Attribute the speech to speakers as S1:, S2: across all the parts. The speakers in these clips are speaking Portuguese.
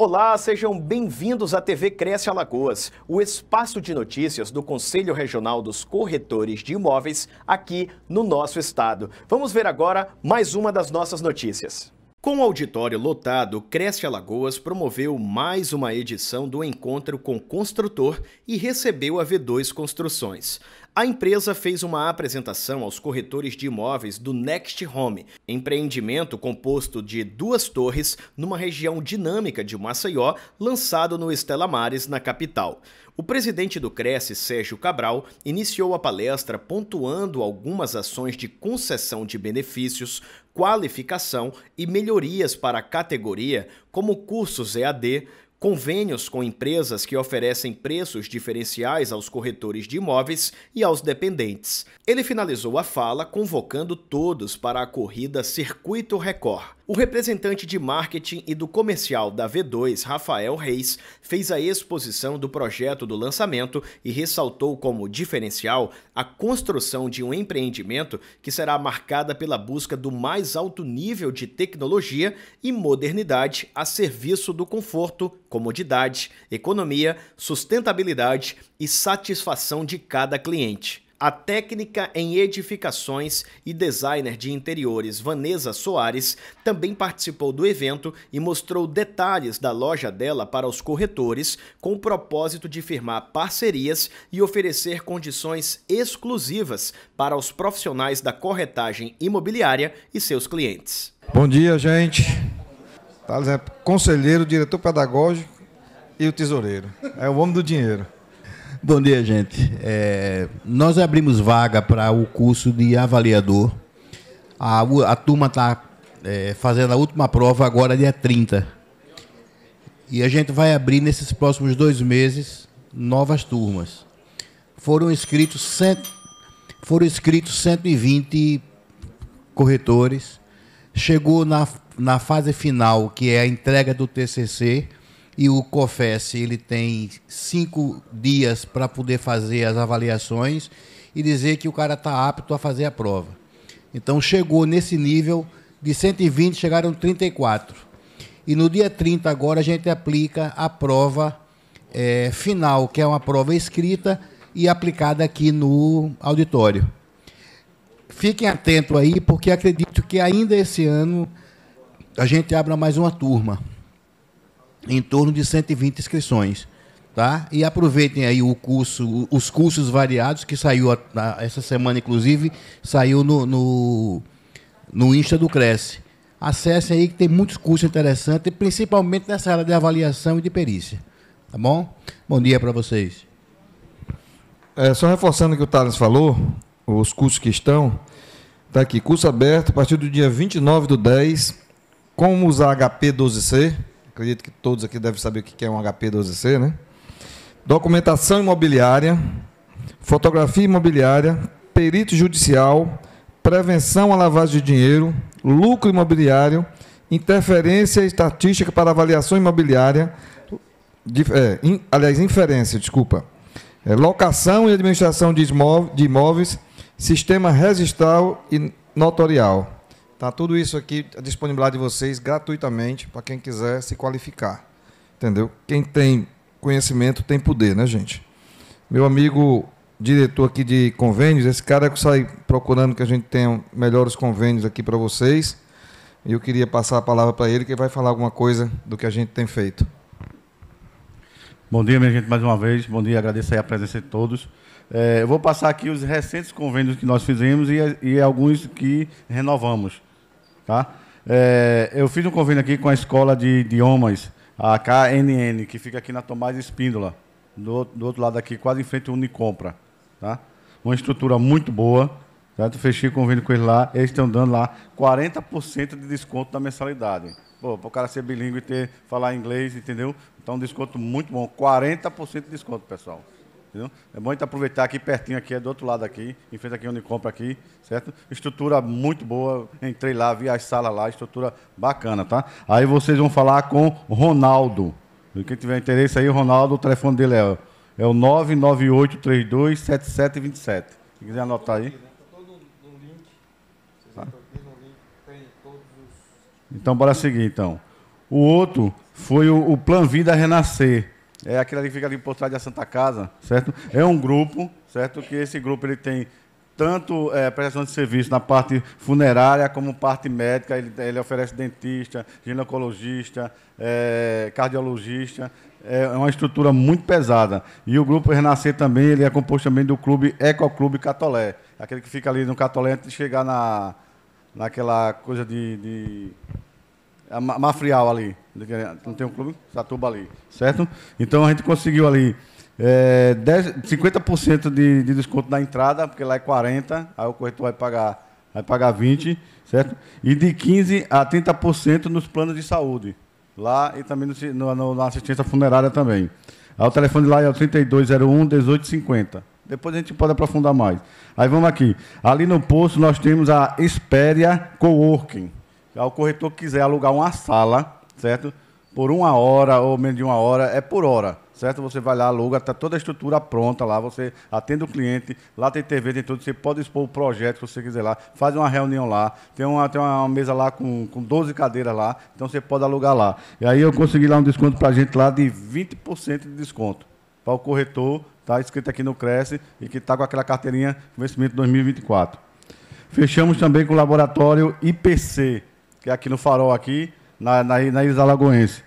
S1: Olá, sejam bem-vindos à TV Cresce Alagoas, o espaço de notícias do Conselho Regional dos Corretores de Imóveis aqui no nosso estado. Vamos ver agora mais uma das nossas notícias. Com o auditório lotado, Cresce Alagoas promoveu mais uma edição do Encontro com Construtor e recebeu a V2 Construções. A empresa fez uma apresentação aos corretores de imóveis do Next Home, empreendimento composto de 2 torres numa região dinâmica de Maceió, lançado no Estela Maris, na capital. O presidente do Cresce, Sérgio Cabral, iniciou a palestra pontuando algumas ações de concessão de benefícios, qualificação e melhorias para a categoria, como cursos EAD, convênios com empresas que oferecem preços diferenciais aos corretores de imóveis e aos dependentes. Ele finalizou a fala convocando todos para a corrida Circuito Record. O representante de marketing e do comercial da V2, Rafael Reis, fez a exposição do projeto do lançamento e ressaltou como diferencial a construção de um empreendimento que será marcada pela busca do mais alto nível de tecnologia e modernidade a serviço do conforto, comodidade, economia, sustentabilidade e satisfação de cada cliente. A técnica em edificações e designer de interiores Vanessa Soares também participou do evento e mostrou detalhes da loja dela para os corretores, com o propósito de firmar parcerias e oferecer condições exclusivas para os profissionais da corretagem imobiliária e seus clientes.
S2: Bom dia, gente. Thales é conselheiro, diretor pedagógico e o tesoureiro. É o homem do dinheiro.
S3: Bom dia, gente. Nós abrimos vaga para o curso de avaliador. A turma está fazendo a última prova agora, dia 30. E a gente vai abrir nesses próximos 2 meses novas turmas. Foram inscritos 120 corretores. Chegou na fase final, que é a entrega do TCC, e o COFES ele tem 5 dias para poder fazer as avaliações e dizer que o cara está apto a fazer a prova. Então, chegou nesse nível, de 120, chegaram 34. E no dia 30, agora, a gente aplica a prova final, que é uma prova escrita e aplicada aqui no auditório. Fiquem atentos aí, porque acredito que ainda esse ano a gente abra mais uma turma, em torno de 120 inscrições, tá? E aproveitem aí os cursos variados, que saiu essa semana, inclusive, saiu no Insta do Cresce. Acessem aí, que tem muitos cursos interessantes, principalmente nessa área de avaliação e de perícia. Tá bom? Bom dia para vocês.
S2: Só reforçando o que o Thales falou, os cursos que estão, tá aqui, curso aberto a partir do dia 29/10, como usar HP12C. Acredito que todos aqui devem saber o que é um HP12C, né? Documentação imobiliária, fotografia imobiliária, perito judicial, prevenção à lavagem de dinheiro, lucro imobiliário, interferência estatística para avaliação imobiliária, inferência, desculpa, locação e administração de imóveis, sistema registral e notorial. Tá tudo isso aqui à disponibilidade de vocês gratuitamente para quem quiser se qualificar. Entendeu? Quem tem conhecimento tem poder, né, gente? Meu amigo diretor aqui de convênios, esse cara que sai procurando que a gente tenha melhores convênios aqui para vocês. E eu queria passar a palavra para ele, que vai falar alguma coisa do que a gente tem feito.
S4: Bom dia, minha gente, mais uma vez. Bom dia, agradeço aí a presença de todos. Eu vou passar aqui os recentes convênios que nós fizemos e alguns que renovamos. Tá? Eu fiz um convênio aqui com a Escola de Idiomas, a KNN, que fica aqui na Tomás Espíndola, do outro lado aqui, quase em frente ao Unicompra. Tá? Uma estrutura muito boa. Certo? Fechei o convênio com eles lá, eles estão dando lá 40% de desconto da mensalidade. Para o cara ser bilíngue e falar inglês, entendeu? Então, um desconto muito bom, 40% de desconto, pessoal. Entendeu? É bom a gente aproveitar aqui pertinho, aqui, do outro lado aqui, em frente aqui onde compra aqui, certo? Estrutura muito boa, entrei lá, vi as salas lá, estrutura bacana, tá? Aí vocês vão falar com o Ronaldo. Quem tiver interesse aí, o Ronaldo, o telefone dele é o 998327727. Se quiser anotar aí. Tá? Então, bora seguir, então. O outro foi o Plan Vida Renascer. É aquele ali que fica ali por trás da Santa Casa, certo? É um grupo, certo? Que esse grupo ele tem tanto prestação de serviço na parte funerária como parte médica. Ele oferece dentista, ginecologista, cardiologista. É uma estrutura muito pesada. E o grupo Renascer também, ele é composto também do clube Ecoclube Catolé. Aquele que fica ali no Catolé antes de chegar naquela coisa de Mafrial ali. Não tem um clube? Satuba ali, certo? Então a gente conseguiu ali 50% de desconto na entrada, porque lá é 40%, aí o corretor vai pagar 20%, certo? E de 15% a 30% nos planos de saúde. Lá e também na assistência funerária também. Aí o telefone lá é o 3201-1850. Depois a gente pode aprofundar mais. Aí vamos aqui. Ali no posto nós temos a Espéria Coworking. Se o corretor quiser alugar uma sala, certo? Por 1 hora ou menos de 1 hora, é por hora, certo? Você vai lá, aluga, está toda a estrutura pronta lá, você atende o cliente, lá tem TV, tem tudo, você pode expor o projeto se você quiser lá, faz uma reunião lá, tem uma mesa lá com 12 cadeiras lá, então você pode alugar lá. E aí eu consegui lá um desconto para a gente lá de 20% de desconto para o corretor, está escrito aqui no Cresce e que está com aquela carteirinha de vencimento 2024. Fechamos também com o laboratório IPC, que é aqui no Farol, aqui, na Ilha Alagoense.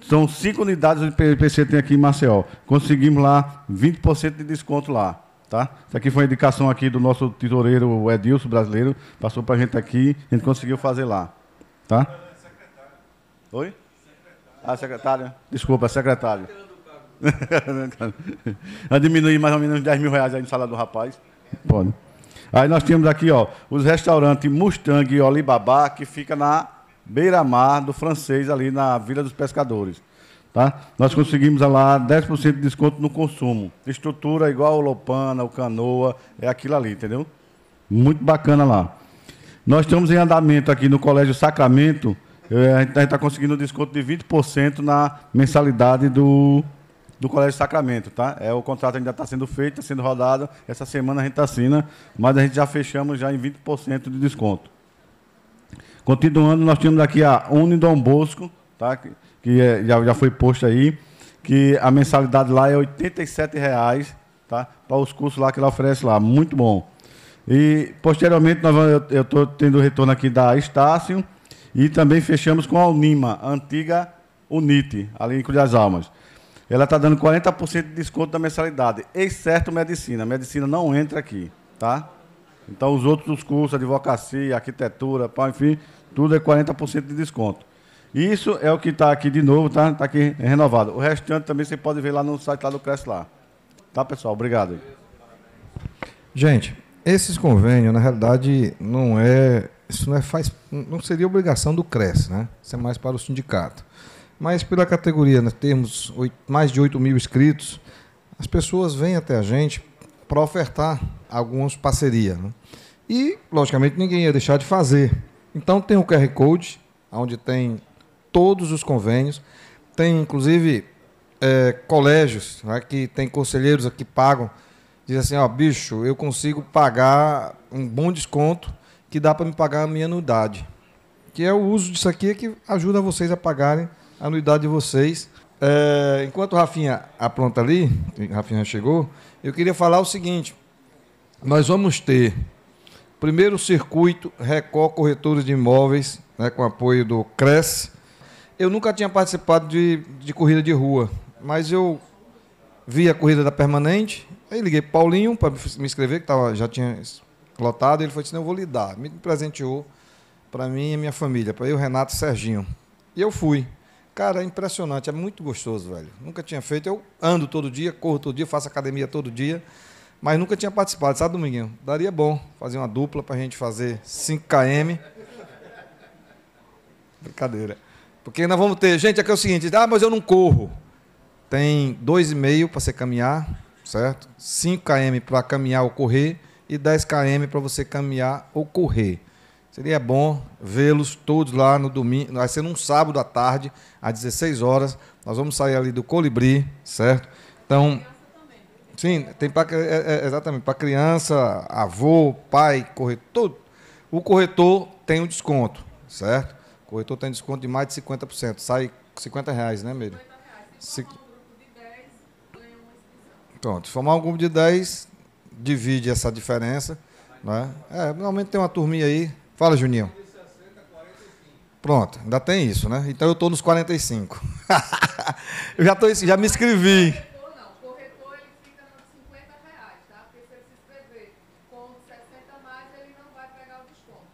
S4: São 5 unidades de IPC tem aqui em Maceió. Conseguimos lá 20% de desconto lá. Tá? Isso aqui foi uma indicação aqui do nosso tesoureiro, o Edilson, brasileiro. Passou para a gente aqui, a gente conseguiu fazer lá. Tá? Oi? Ah, secretária? Desculpa, secretário. Vai diminuir mais ou menos uns 10 mil reais aí no salário do rapaz. Pode. Aí nós temos aqui, ó, os restaurantes Mustang e Olibabá, que fica na beira-mar do Francês, ali na Vila dos Pescadores. Tá? Nós conseguimos lá 10% de desconto no consumo. Estrutura igual o Lopana, o Canoa, é aquilo ali, entendeu? Muito bacana lá. Nós estamos em andamento aqui no Colégio Sacramento, a gente está conseguindo um desconto de 20% na mensalidade do Colégio Sacramento, tá? O contrato ainda está sendo feito, está sendo rodado, essa semana a gente assina, mas a gente já fechamos já em 20% de desconto. Continuando, nós temos aqui a Unidom Bosco, tá? Já foi posto aí, que a mensalidade lá é R$ 87,00, tá? Para os cursos lá que ela oferece lá, muito bom. E, posteriormente, eu estou tendo retorno aqui da Estácio e também fechamos com a Unima, a antiga Unite, ali em Cruz das Almas. Ela está dando 40% de desconto da mensalidade, exceto medicina. Medicina não entra aqui, tá? Então, os outros cursos, advocacia, arquitetura, enfim, tudo é 40% de desconto. Isso é o que está aqui de novo, tá? Está aqui renovado. O restante também você pode ver lá no site lá do Cresce lá. Tá, pessoal? Obrigado.
S2: Gente, esses convênios, na realidade, não seria obrigação do Cresce, né? Isso é mais para o sindicato. Mas pela categoria, nós temos mais de 8 mil inscritos, as pessoas vêm até a gente para ofertar algumas parcerias, né? E, logicamente, ninguém ia deixar de fazer. Então, tem o QR Code, onde tem todos os convênios. Tem, inclusive, colégios, né, que tem conselheiros aqui que pagam. Diz assim, ó, bicho, eu consigo pagar um bom desconto que dá para me pagar a minha anuidade. Que é o uso disso aqui que ajuda vocês a pagarem a anuidade de vocês. Enquanto o Rafinha apronta ali, o Rafinha chegou, eu queria falar o seguinte. Nós vamos ter primeiro circuito Record Corretores de Imóveis, né, com apoio do Cresce. Eu nunca tinha participado de corrida de rua, mas eu vi a corrida da Permanente, aí liguei para o Paulinho para me inscrever, que já tinha lotado, e ele falou assim, eu vou lhe dar. Me presenteou para mim e minha família, para eu, Renato e Serginho. E eu fui. Cara, é impressionante, é muito gostoso, velho. Nunca tinha feito, eu ando todo dia, corro todo dia, faço academia todo dia, mas nunca tinha participado, sabe, Dominguinho? Daria bom fazer uma dupla para a gente fazer 5 km. Brincadeira. Porque nós vamos ter... Gente, aqui é o seguinte, mas eu não corro. Tem 2,5 para você caminhar, certo? 5 km para caminhar ou correr e 10 km para você caminhar ou correr. Seria bom vê-los todos lá no domingo, vai ser num sábado à tarde, às 16 horas. Nós vamos sair ali do Colibri, certo? Então, sim, tem exatamente para criança, avô, pai, corretor. O corretor tem um desconto, certo? O corretor tem desconto de mais de 50%. Sai R$50, né, Meire? Pronto, formar um grupo de 10, divide essa diferença. Né? Normalmente tem uma turminha aí. Fala, Juninho. Pronto, ainda tem isso, né? Então eu estou nos 45. Eu já me inscrevi.
S5: Não, o corretor ele fica nos R$50, tá? Porque se ele se inscrever com 60 mais, ele não vai pegar o desconto.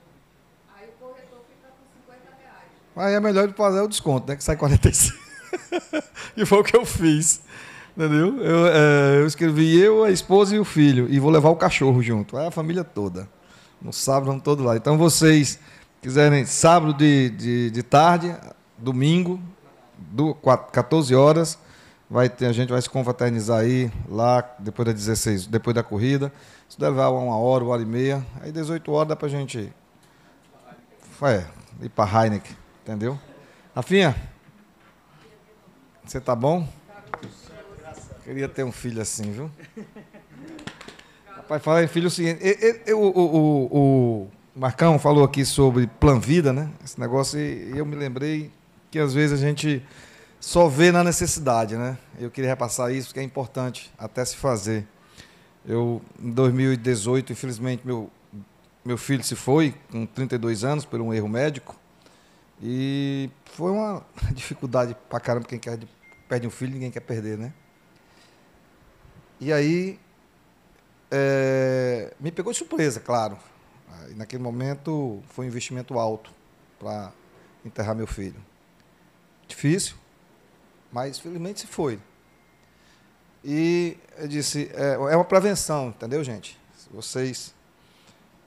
S5: Aí o corretor fica com R$50.
S2: Aí é melhor fazer o desconto, né? Que sai 45. E foi o que eu fiz. Entendeu? Eu escrevi a esposa e o filho. E vou levar o cachorro junto. Aí a família toda. No sábado, vamos todos lá. Então vocês quiserem sábado de tarde, domingo, 14 horas, a gente vai se confraternizar aí, lá, depois das 16, depois da corrida. Isso deve levar 1 hora e meia. Aí 18 horas dá pra gente ir pra Heineken, entendeu? Rafinha, você tá bom? Queria ter um filho assim, viu? Rapaz, fala em filho o seguinte, o Marcão falou aqui sobre Plan Vida, né? Esse negócio, e eu me lembrei que às vezes a gente só vê na necessidade, né? Eu queria repassar isso, porque é importante até se fazer. Em 2018, infelizmente, meu filho se foi, com 32 anos, por um erro médico, e foi uma dificuldade pra caramba, quem perde um filho, ninguém quer perder, né? E aí, me pegou de surpresa, claro. E naquele momento, foi um investimento alto para enterrar meu filho. Difícil, mas felizmente se foi. E eu disse, é uma prevenção, entendeu, gente?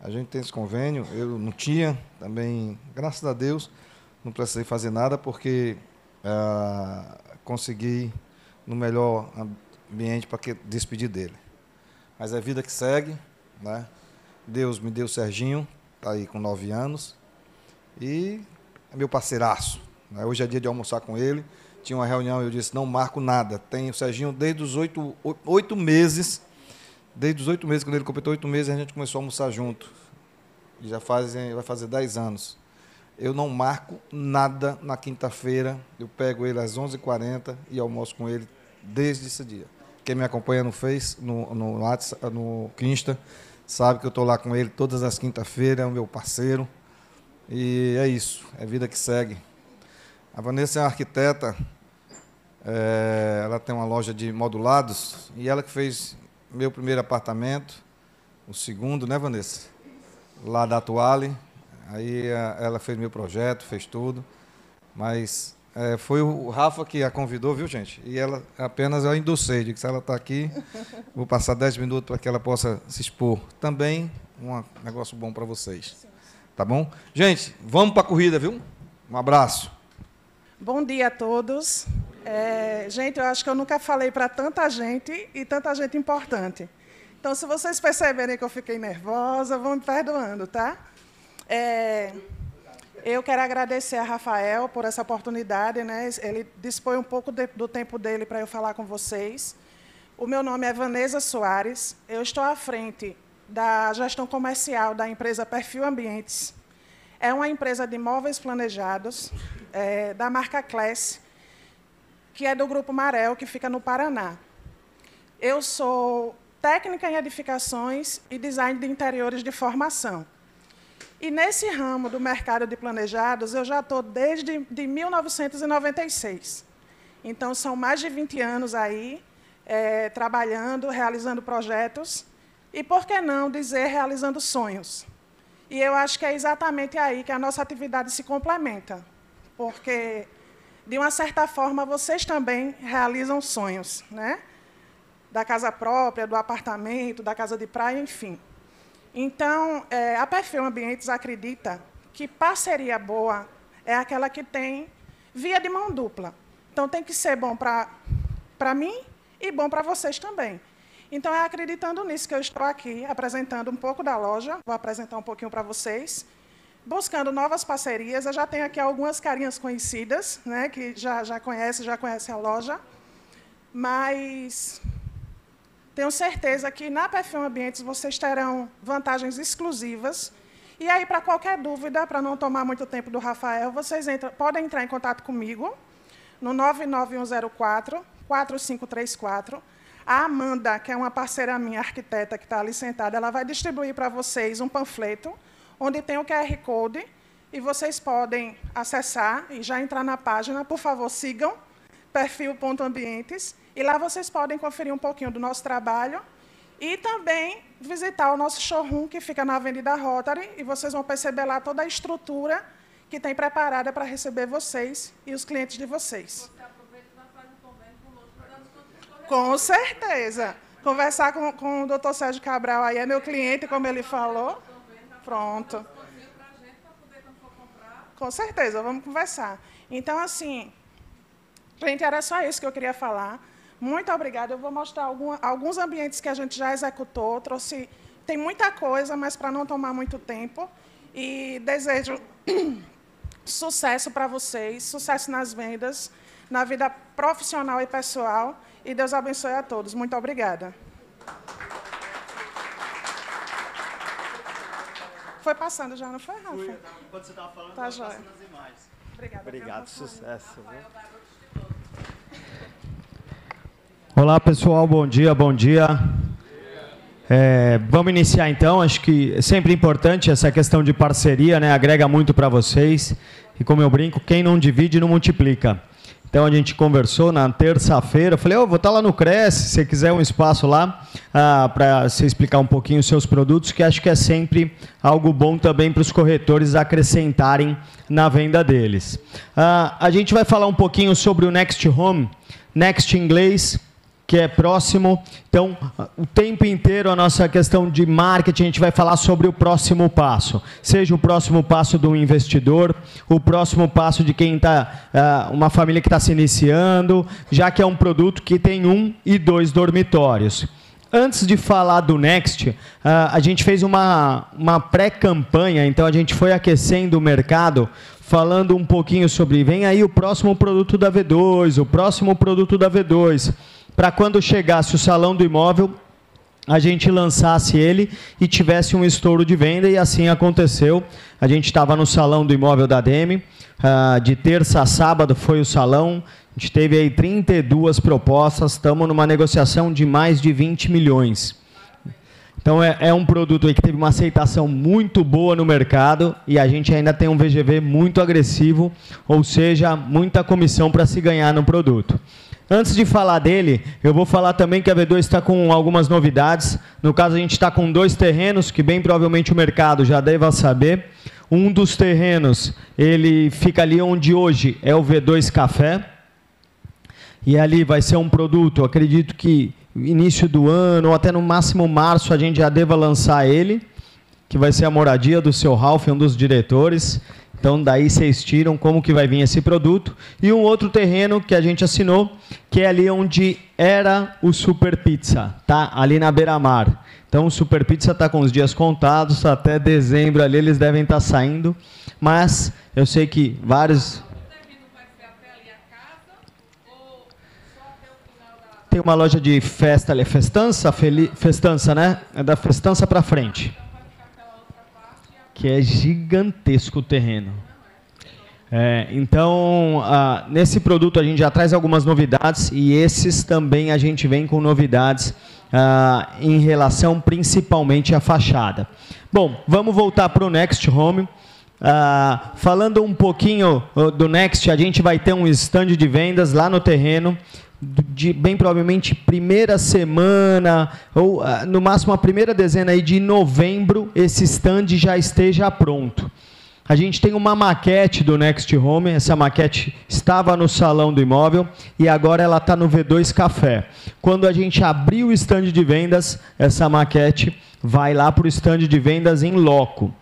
S2: A gente tem esse convênio, eu não tinha, também, graças a Deus, não precisei fazer nada, porque consegui no melhor ambiente para despedir dele. Mas é a vida que segue, né? Deus me deu o Serginho, está aí com 9 anos, e é meu parceiraço. Né? Hoje é dia de almoçar com ele. Tinha uma reunião e eu disse, não marco nada. Tem o Serginho desde os 8 meses. Desde os 8 meses, quando ele completou 8 meses, a gente começou a almoçar junto. E vai fazer 10 anos. Eu não marco nada na quinta-feira. Eu pego ele às 11h40 e almoço com ele desde esse dia. Quem me acompanha no Face, no Insta, sabe que eu estou lá com ele todas as quinta-feiras, é o meu parceiro. E é isso, é vida que segue. A Vanessa é uma arquiteta, ela tem uma loja de modulados, e ela que fez meu primeiro apartamento, o segundo, né, Vanessa? Lá da Atuale. Aí ela fez meu projeto, fez tudo. Mas foi o Rafa que a convidou, viu, gente? E ela apenas eu endossei, digo que se ela está aqui, vou passar 10 minutos para que ela possa se expor. Também um negócio bom para vocês. Tá bom? Gente, vamos para a corrida, viu? Um abraço.
S6: Bom dia a todos. Gente, eu acho que eu nunca falei para tanta gente e tanta gente importante. Então, se vocês perceberem que eu fiquei nervosa, vão me perdoando, tá? Eu quero agradecer a Rafael por essa oportunidade, né? Ele dispõe um pouco do tempo dele para eu falar com vocês. O meu nome é Vanessa Soares. Eu estou à frente da gestão comercial da empresa Perfil Ambientes. É uma empresa de imóveis planejados, da marca Class, que é do Grupo Marel, que fica no Paraná. Eu sou técnica em edificações e design de interiores de formação. E nesse ramo do mercado de planejados, eu já estou desde 1996. Então, são mais de 20 anos aí, trabalhando, realizando projetos, e, por que não dizer, realizando sonhos. E eu acho que é exatamente aí que a nossa atividade se complementa, porque, de uma certa forma, vocês também realizam sonhos, né? Da casa própria, do apartamento, da casa de praia, enfim. Então, a Perfil Ambientes acredita que parceria boa é aquela que tem via de mão dupla. Então, tem que ser bom para mim e bom para vocês também. Então, é acreditando nisso que eu estou aqui, apresentando um pouco da loja, vou apresentar um pouquinho para vocês, buscando novas parcerias. Eu já tenho aqui algumas carinhas conhecidas, né, que já conhecem a loja, mas tenho certeza que na Perfil Ambientes vocês terão vantagens exclusivas. E aí, para qualquer dúvida, para não tomar muito tempo do Rafael, vocês podem entrar em contato comigo no 99104-4534. A Amanda, que é uma parceira minha, arquiteta, que está ali sentada, ela vai distribuir para vocês um panfleto, onde tem o QR Code, e vocês podem acessar e já entrar na página. Por favor, sigam perfil.ambientes, e lá vocês podem conferir um pouquinho do nosso trabalho e também visitar o nosso showroom, que fica na Avenida Rotary, e vocês vão perceber lá toda a estrutura que tem preparada para receber vocês e os clientes de vocês.
S5: Você aproveita e vai fazer um convênio conosco para dar desconto para os corretores.
S6: Com certeza. Conversar com o doutor Sérgio Cabral, aí é meu cliente, como ele falou. Pronto. Com certeza, vamos conversar. Então, assim, gente, era só isso que eu queria falar. Muito obrigada. Eu vou mostrar alguns ambientes que a gente já executou. Tem muita coisa, mas para não tomar muito tempo. E desejo sucesso para vocês, sucesso nas vendas, na vida profissional e pessoal. E Deus abençoe a todos. Muito obrigada. Foi passando já, não foi, Rafa?
S1: Quando você estava falando,
S6: tá
S1: estava
S6: joia.
S1: passando as imagens.
S6: Obrigada.
S1: Obrigado, sucesso. Viu?
S7: Olá, pessoal, bom dia, bom dia. Vamos iniciar então, acho que é sempre importante essa questão de parceria, né? Agrega muito para vocês, e como eu brinco, quem não divide não multiplica. Então a gente conversou na terça-feira, falei, vou estar lá no Cresce, se você quiser um espaço lá, para você explicar um pouquinho os seus produtos, que acho que é sempre algo bom também para os corretores acrescentarem na venda deles. A gente vai falar um pouquinho sobre o Next Home, Next em inglês, que é próximo. Então, o tempo inteiro a nossa questão de marketing, a gente vai falar sobre o próximo passo. Seja o próximo passo do investidor, o próximo passo de quem está, uma família que está se iniciando, já que é um produto que tem 1 e 2 dormitórios. Antes de falar do Next, a gente fez uma pré-campanha, então a gente foi aquecendo o mercado, falando um pouquinho sobre, vem aí o próximo produto da V2, o próximo produto da V2, para quando chegasse o Salão do Imóvel, a gente lançasse ele e tivesse um estouro de venda, e assim aconteceu. A gente estava no Salão do Imóvel da ADEME, de terça a sábado foi o salão, a gente teve aí 32 propostas, estamos numa negociação de mais de 20 milhões. Então é um produto aí que teve uma aceitação muito boa no mercado, e a gente ainda tem um VGV muito agressivo, ou seja, muita comissão para se ganhar no produto. Antes de falar dele, eu vou falar também que a V2 está com algumas novidades. No caso, a gente está com 2 terrenos, que bem provavelmente o mercado já deva saber. Um dos terrenos, ele fica ali onde hoje é o V2 Café. E ali vai ser um produto, acredito que início do ano, ou até no máximo março, a gente já deva lançar ele, que vai ser a moradia do seu Ralph, um dos diretores. Então, daí vocês tiram como que vai vir esse produto. E um outro terreno que a gente assinou, que é ali onde era o Super Pizza, tá? Ali na beira-mar. Então, o Super Pizza está com os dias contados, até dezembro ali eles devem estar saindo. Mas eu sei que vários... Tem uma loja de festa ali, Festança, né? É da Festança para frente. Que é gigantesco o terreno. Então, nesse produto a gente já traz algumas novidades, e esses também a gente vem com novidades em relação principalmente à fachada. Bom, vamos voltar para o Next Home. Falando um pouquinho do Next, a gente vai ter um stand de vendas lá no terreno, bem provavelmente primeira semana, ou no máximo a primeira dezena aí de novembro, esse stand já esteja pronto. A gente tem uma maquete do Next Home, essa maquete estava no Salão do Imóvel e agora ela está no V2 Café. Quando a gente abrir o stand de vendas, essa maquete vai lá para o stand de vendas em loco.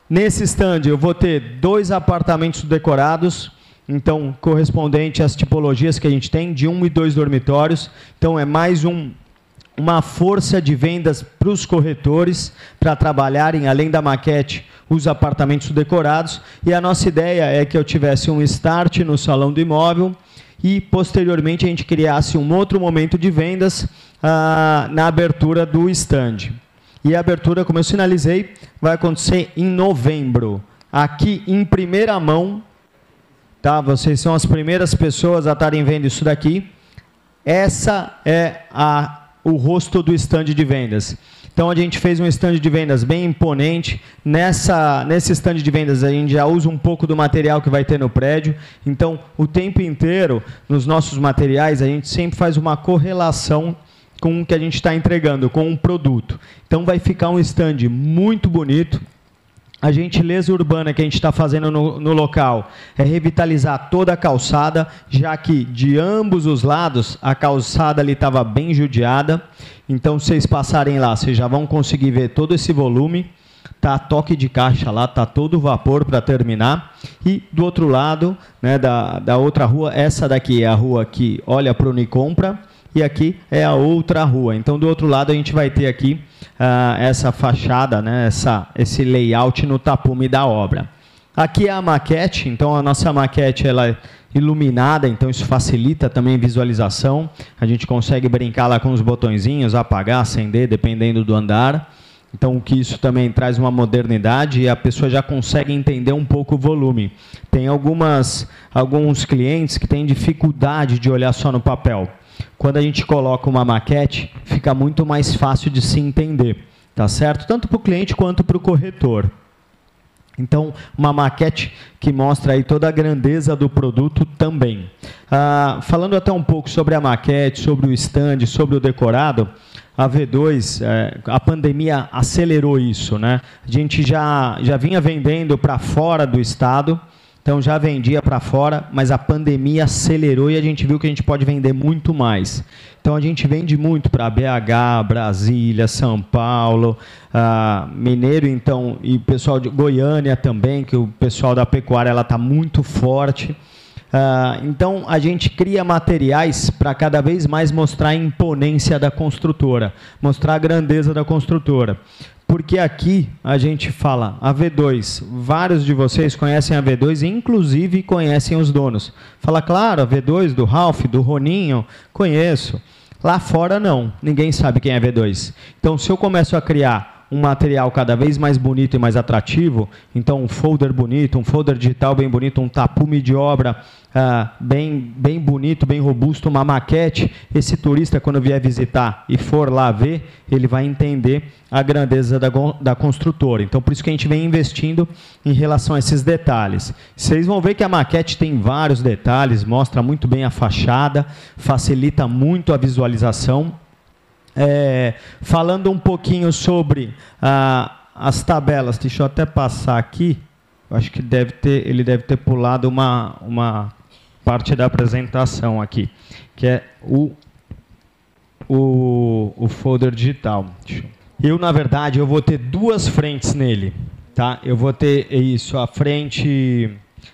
S7: Nesse stand eu vou ter 2 apartamentos decorados, então correspondente às tipologias que a gente tem, de 1 e 2 dormitórios. Então é mais uma força de vendas para os corretores, para trabalharem, além da maquete, os apartamentos decorados. E a nossa ideia é que eu tivesse um start no Salão do Imóvel e, posteriormente, a gente criasse um outro momento de vendas na abertura do stand. E a abertura, como eu sinalizei, vai acontecer em novembro. Aqui, em primeira mão, tá? Vocês são as primeiras pessoas a estarem vendo isso daqui. Essa é o rosto do stand de vendas. Então, a gente fez um stand de vendas bem imponente. Nesse stand de vendas, a gente já usa um pouco do material que vai ter no prédio. Então, o tempo inteiro, nos nossos materiais, a gente sempre faz uma correlação com o que a gente está entregando, com um produto. Então, vai ficar um stand muito bonito. A gentileza urbana que a gente está fazendo no local é revitalizar toda a calçada, já que de ambos os lados a calçada ali estava bem judiada. Então, se vocês passarem lá, vocês já vão conseguir ver todo esse volume. Tá toque de caixa lá, tá todo vapor para terminar. E do outro lado, né, da outra rua, essa daqui é a rua que olha para o Unicompra. E aqui é a outra rua. Então, do outro lado, a gente vai ter aqui essa fachada, né, esse layout no tapume da obra. Aqui é a maquete. Então, a nossa maquete ela é iluminada, então isso facilita também a visualização. A gente consegue brincar lá com os botõezinhos, apagar, acender, dependendo do andar. Então, que isso também traz uma modernidade e a pessoa já consegue entender um pouco o volume. Tem alguns clientes que têm dificuldade de olhar só no papel. Quando a gente coloca uma maquete, fica muito mais fácil de se entender, tá certo? Tanto para o cliente quanto para o corretor. Então, uma maquete que mostra aí toda a grandeza do produto também. Falando até um pouco sobre a maquete, sobre o stand, sobre o decorado, a V2, a pandemia acelerou isso, né? A gente já vinha vendendo para fora do estado, então já vendia para fora, mas a pandemia acelerou e a gente viu que a gente pode vender muito mais. Então a gente vende muito para BH, Brasília, São Paulo, Mineiro, então, e o pessoal de Goiânia também, que o pessoal da pecuária está muito forte. Então a gente cria materiais para cada vez mais mostrar a imponência da construtora, mostrar a grandeza da construtora. Porque aqui a gente fala a V2, vários de vocês conhecem a V2 e inclusive conhecem os donos. Fala, claro, a V2 do Ralph, do Roninho, conheço. Lá fora não, ninguém sabe quem é a V2. Então se eu começo a criar um material cada vez mais bonito e mais atrativo, então um folder bonito, um folder digital bem bonito, um tapume de obra bem bonito, bem robusto, uma maquete, esse turista quando vier visitar e for lá ver, ele vai entender a grandeza da construtora. Então por isso que a gente vem investindo em relação a esses detalhes. Vocês vão ver que a maquete tem vários detalhes, mostra muito bem a fachada, facilita muito a visualização. Falando um pouquinho sobre as tabelas, deixa eu até passar aqui, acho que ele deve ter pulado uma parte da apresentação aqui, que é o folder digital. Na verdade, eu vou ter duas frentes nele, tá? Eu vou ter a frente,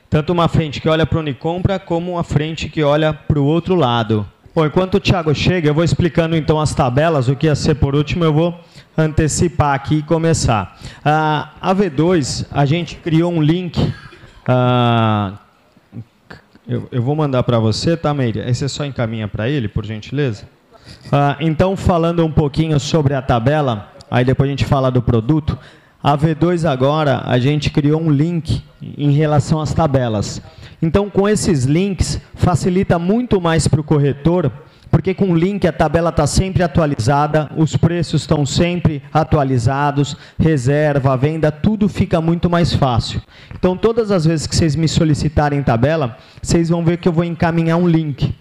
S7: tanto uma frente que olha para o Unicompra, como uma frente que olha para o outro lado. Bom, enquanto o Thiago chega, eu vou explicando então as tabelas, o que ia ser por último, eu vou antecipar aqui e começar. A V2, a gente criou um link, eu vou mandar para você, tá, Meire? Aí você só encaminha para ele, por gentileza. Então, falando um pouquinho sobre a tabela, aí depois a gente fala do produto, a V2 agora, a gente criou um link em relação às tabelas. Então, com esses links, facilita muito mais para o corretor, porque com o link a tabela está sempre atualizada, os preços estão sempre atualizados, reserva, venda, tudo fica muito mais fácil. Então, todas as vezes que vocês me solicitarem tabela, vocês vão ver que eu vou encaminhar um link.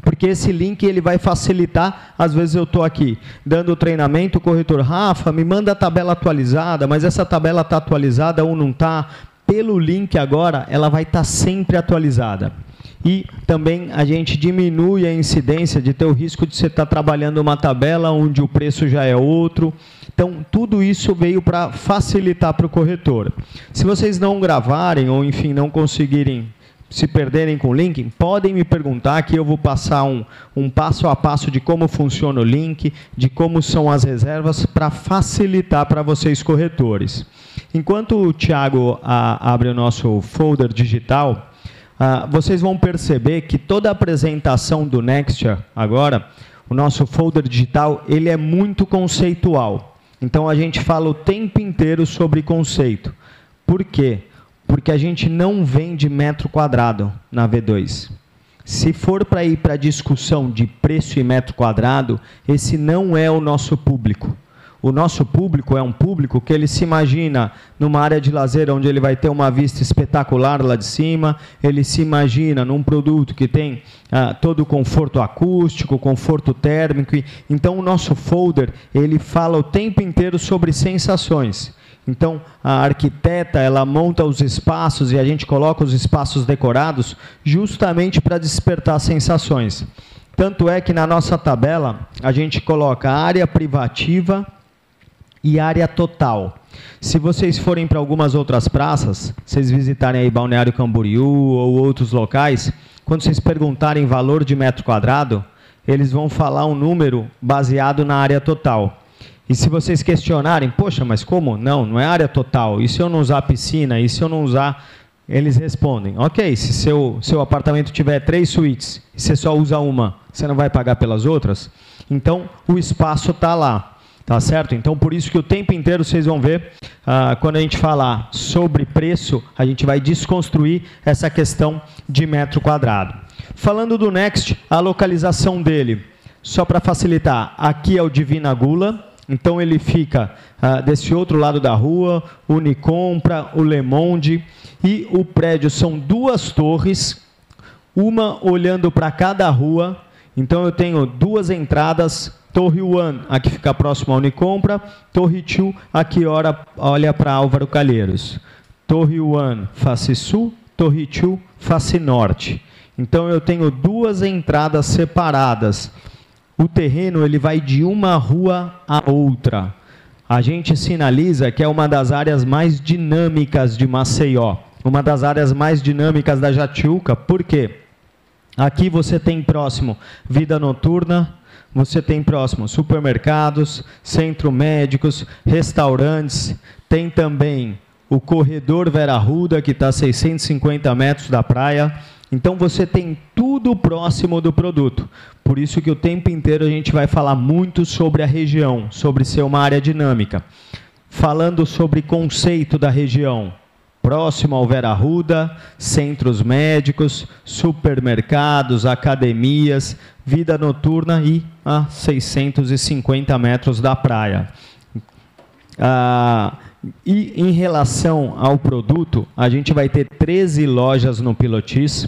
S7: Porque esse link ele vai facilitar, às vezes eu estou aqui dando o treinamento, o corretor, Rafa, me manda a tabela atualizada, mas essa tabela está atualizada ou não está? Pelo link agora, ela vai estar sempre atualizada. E também a gente diminui a incidência de ter o risco de você estar trabalhando uma tabela onde o preço já é outro. Então, tudo isso veio para facilitar para o corretor. Se vocês não gravarem ou, enfim, não conseguirem se perderem com o link, podem me perguntar que eu vou passar um passo a passo de como funciona o link, de como são as reservas, para facilitar para vocês corretores. Enquanto o Thiago abre o nosso folder digital, vocês vão perceber que toda a apresentação do Nextia, agora, o nosso folder digital, ele é muito conceitual. Então, a gente fala o tempo inteiro sobre conceito. Por quê? Porque a gente não vende metro quadrado na V2. Se for para ir para a discussão de preço e metro quadrado, esse não é o nosso público. O nosso público é um público que ele se imagina numa área de lazer onde ele vai ter uma vista espetacular lá de cima, ele se imagina num produto que tem todo o conforto acústico, conforto térmico. Então, o nosso folder, ele fala o tempo inteiro sobre sensações. Então, a arquiteta, ela monta os espaços e a gente coloca os espaços decorados justamente para despertar sensações. Tanto é que na nossa tabela, a gente coloca área privativa e área total. Se vocês forem para algumas outras praças, vocês visitarem aí Balneário Camboriú ou outros locais, quando vocês perguntarem valor de metro quadrado, eles vão falar um número baseado na área total. E se vocês questionarem, poxa, mas como? Não é área total. E se eu não usar piscina? E se eu não usar... Eles respondem, ok, se seu apartamento tiver 3 suítes e você só usa uma, você não vai pagar pelas outras? Então, o espaço está lá. Tá certo? Então, por isso que o tempo inteiro vocês vão ver, quando a gente falar sobre preço, a gente vai desconstruir essa questão de metro quadrado. Falando do Next, a localização dele, só para facilitar, aqui é o Divina Gula, então ele fica desse outro lado da rua, o Unicompra, o Le Monde, e o prédio são 2 torres, uma olhando para cada rua, então eu tenho 2 entradas. Torre 1, aqui fica próximo ao Unicompra. Torre 2, aqui olha para Álvaro Calheiros. Torre 1, face sul. Torre 2, face norte. Então, eu tenho 2 entradas separadas. O terreno ele vai de uma rua a outra. A gente sinaliza que é uma das áreas mais dinâmicas de Maceió. Uma das áreas mais dinâmicas da Jatiuca. Por quê? Aqui você tem próximo vida noturna, você tem próximo supermercados, centro médicos, restaurantes, tem também o corredor Vera Arruda, que está a 650 metros da praia. Então, você tem tudo próximo do produto. Por isso que o tempo inteiro a gente vai falar muito sobre a região, sobre ser uma área dinâmica. Falando sobre conceito da região, próximo ao Vera Arruda, centros médicos, supermercados, academias, vida noturna e a 650 metros da praia. E em relação ao produto, a gente vai ter 13 lojas no Pilotis.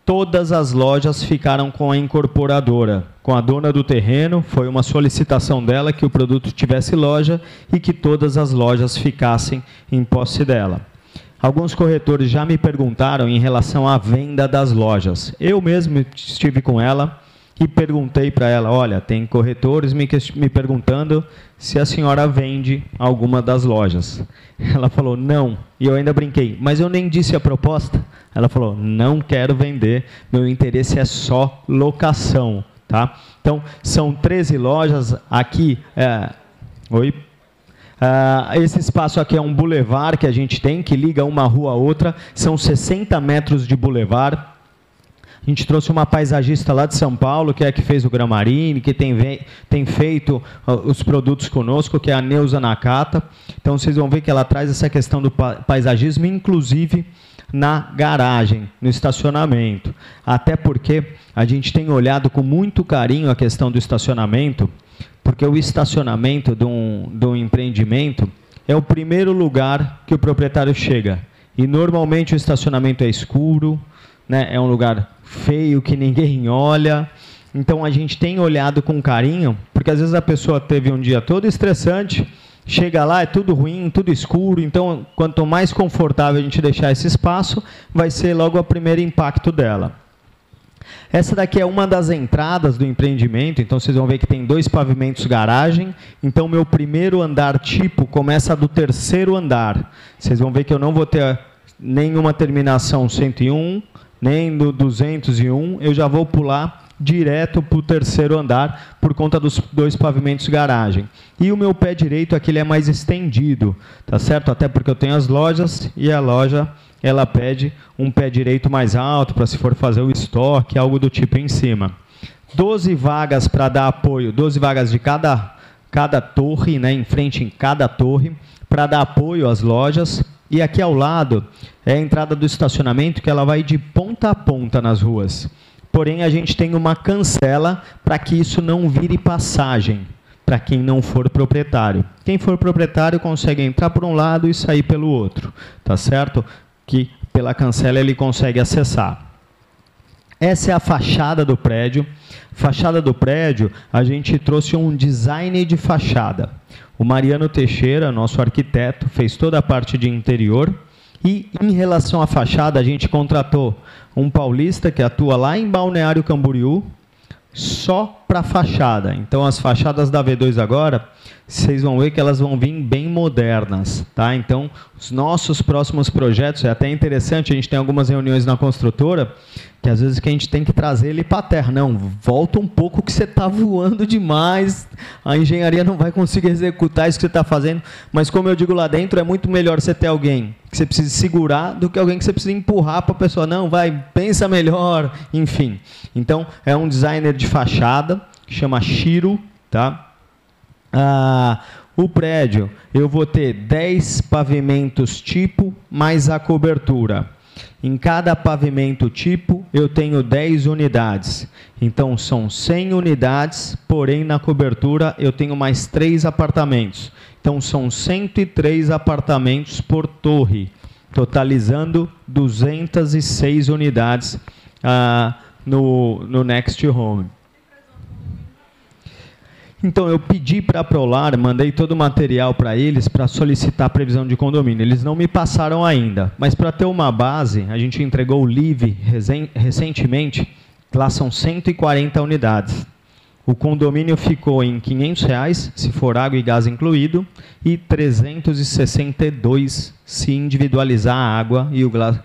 S7: Todas as lojas ficaram com a incorporadora, com a dona do terreno. Foi uma solicitação dela que o produto tivesse loja e que todas as lojas ficassem em posse dela. Alguns corretores já me perguntaram em relação à venda das lojas. Eu mesmo estive com ela e perguntei para ela, olha, tem corretores me perguntando se a senhora vende alguma das lojas. Ela falou, não. E eu ainda brinquei, mas eu nem disse a proposta. Ela falou, não quero vender, meu interesse é só locação. Tá? Então, são 13 lojas aqui. Oi? Esse espaço aqui é um bulevar que a gente tem, que liga uma rua a outra. São 60 metros de bulevar. A gente trouxe uma paisagista lá de São Paulo, que é a que fez o Gramarini, que tem feito os produtos conosco, que é a Neuza Nakata. Então, vocês vão ver que ela traz essa questão do paisagismo, inclusive na garagem, no estacionamento. Até porque a gente tem olhado com muito carinho a questão do estacionamento, porque o estacionamento de um empreendimento é o primeiro lugar que o proprietário chega. E, normalmente, o estacionamento é escuro, né? É um lugar feio, que ninguém olha. Então, a gente tem olhado com carinho, porque, às vezes, a pessoa teve um dia todo estressante, chega lá, é tudo ruim, tudo escuro. Então, quanto mais confortável a gente deixar esse espaço, vai ser logo o primeiro impacto dela. Essa daqui é uma das entradas do empreendimento, então vocês vão ver que tem 2 pavimentos garagem. Então, meu primeiro andar tipo começa do 3º andar. Vocês vão ver que eu não vou ter nenhuma terminação 101, nem do 201, eu já vou pular direto para o 3º andar, por conta dos 2 pavimentos garagem. E o meu pé direito aqui ele é mais estendido, tá certo? Até porque eu tenho as lojas, e a loja ela pede um pé direito mais alto, para se for fazer o estoque, algo do tipo em cima. 12 vagas para dar apoio, 12 vagas de cada torre, né, em frente em cada torre, para dar apoio às lojas. E aqui ao lado é a entrada do estacionamento, que ela vai de ponta a ponta nas ruas. Porém, a gente tem uma cancela para que isso não vire passagem para quem não for proprietário. Quem for proprietário consegue entrar por um lado e sair pelo outro, tá certo? Que pela cancela ele consegue acessar. Essa é a fachada do prédio. Fachada do prédio, a gente trouxe um design de fachada. O Mariano Teixeira, nosso arquiteto, fez toda a parte de interior. E, em relação à fachada, a gente contratou um paulista que atua lá em Balneário Camboriú, só para fachada. Então, as fachadas da V2 agora, vocês vão ver que elas vão vir bem modernas, tá? Então, os nossos próximos projetos, é até interessante, a gente tem algumas reuniões na construtora, que às vezes que a gente tem que trazer ele para a terra. Não, volta um pouco que você está voando demais, a engenharia não vai conseguir executar isso que você está fazendo, mas como eu digo lá dentro, é muito melhor você ter alguém que você precisa segurar do que alguém que você precisa empurrar para a pessoa. Não, vai, pensa melhor, enfim. Então, é um designer de fachada, que chama Shiro, tá? O prédio, eu vou ter 10 pavimentos tipo, mais a cobertura. Em cada pavimento tipo, eu tenho 10 unidades. Então, são 100 unidades, porém, na cobertura, eu tenho mais 3 apartamentos. Então, são 103 apartamentos por torre, totalizando 206 unidades no Next Home. Então, eu pedi para a Prolar, mandei todo o material para eles para solicitar a previsão de condomínio. Eles não me passaram ainda, mas para ter uma base, a gente entregou o LIV recentemente, lá são 140 unidades. O condomínio ficou em R$ 500, se for água e gás incluído, e 362 se individualizar a água e o gás.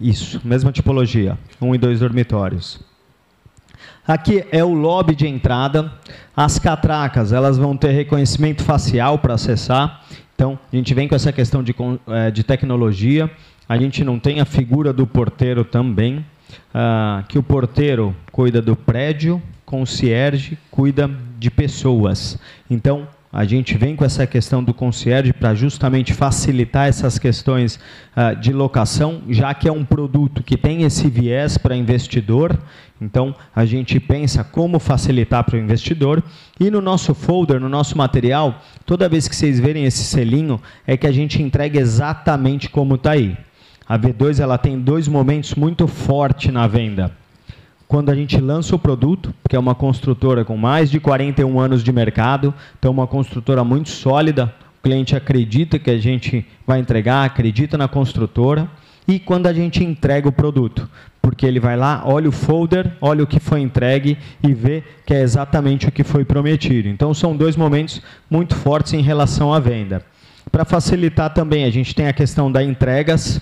S7: Isso, mesma tipologia, 1 e 2 dormitórios. Aqui é o lobby de entrada. As catracas, elas vão ter reconhecimento facial para acessar. Então, a gente vem com essa questão de tecnologia. A gente não tem a figura do porteiro também, que o porteiro cuida do prédio, concierge cuida de pessoas. Então, a gente vem com essa questão do concierge para justamente facilitar essas questões de locação, já que é um produto que tem esse viés para investidor. Então, a gente pensa como facilitar para o investidor. E no nosso folder, no nosso material, toda vez que vocês verem esse selinho, é que a gente entrega exatamente como está aí. A V2 ela tem 2 momentos muito fortes na venda. Quando a gente lança o produto, que é uma construtora com mais de 41 anos de mercado, então uma construtora muito sólida, o cliente acredita que a gente vai entregar, acredita na construtora, e quando a gente entrega o produto, porque ele vai lá, olha o folder, olha o que foi entregue e vê que é exatamente o que foi prometido. Então, são 2 momentos muito fortes em relação à venda. Para facilitar também, a gente tem a questão das entregas.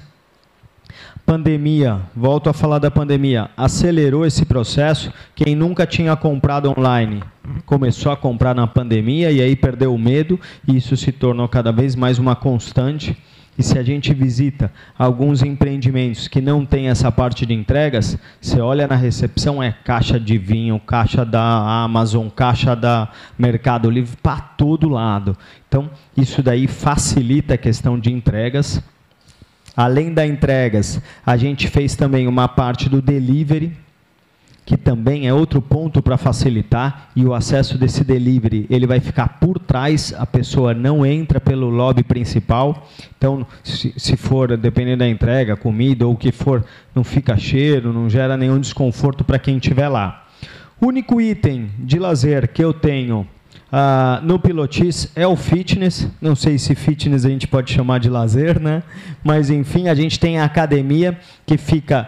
S7: Pandemia, volto a falar da pandemia, acelerou esse processo. Quem nunca tinha comprado online começou a comprar na pandemia e aí perdeu o medo, e isso se tornou cada vez mais uma constante. E se a gente visita alguns empreendimentos que não tem essa parte de entregas, você olha na recepção, é caixa de vinho, caixa da Amazon, caixa da Mercado Livre, para todo lado. Então, isso daí facilita a questão de entregas. Além das entregas, a gente fez também uma parte do delivery, que também é outro ponto para facilitar, e o acesso desse delivery ele vai ficar por trás, a pessoa não entra pelo lobby principal. Então, se for, dependendo da entrega, comida ou o que for, não fica cheiro, não gera nenhum desconforto para quem estiver lá. O único item de lazer que eu tenho no Pilotis é o fitness. Não sei se fitness a gente pode chamar de lazer, né? Mas, enfim, a gente tem a academia que fica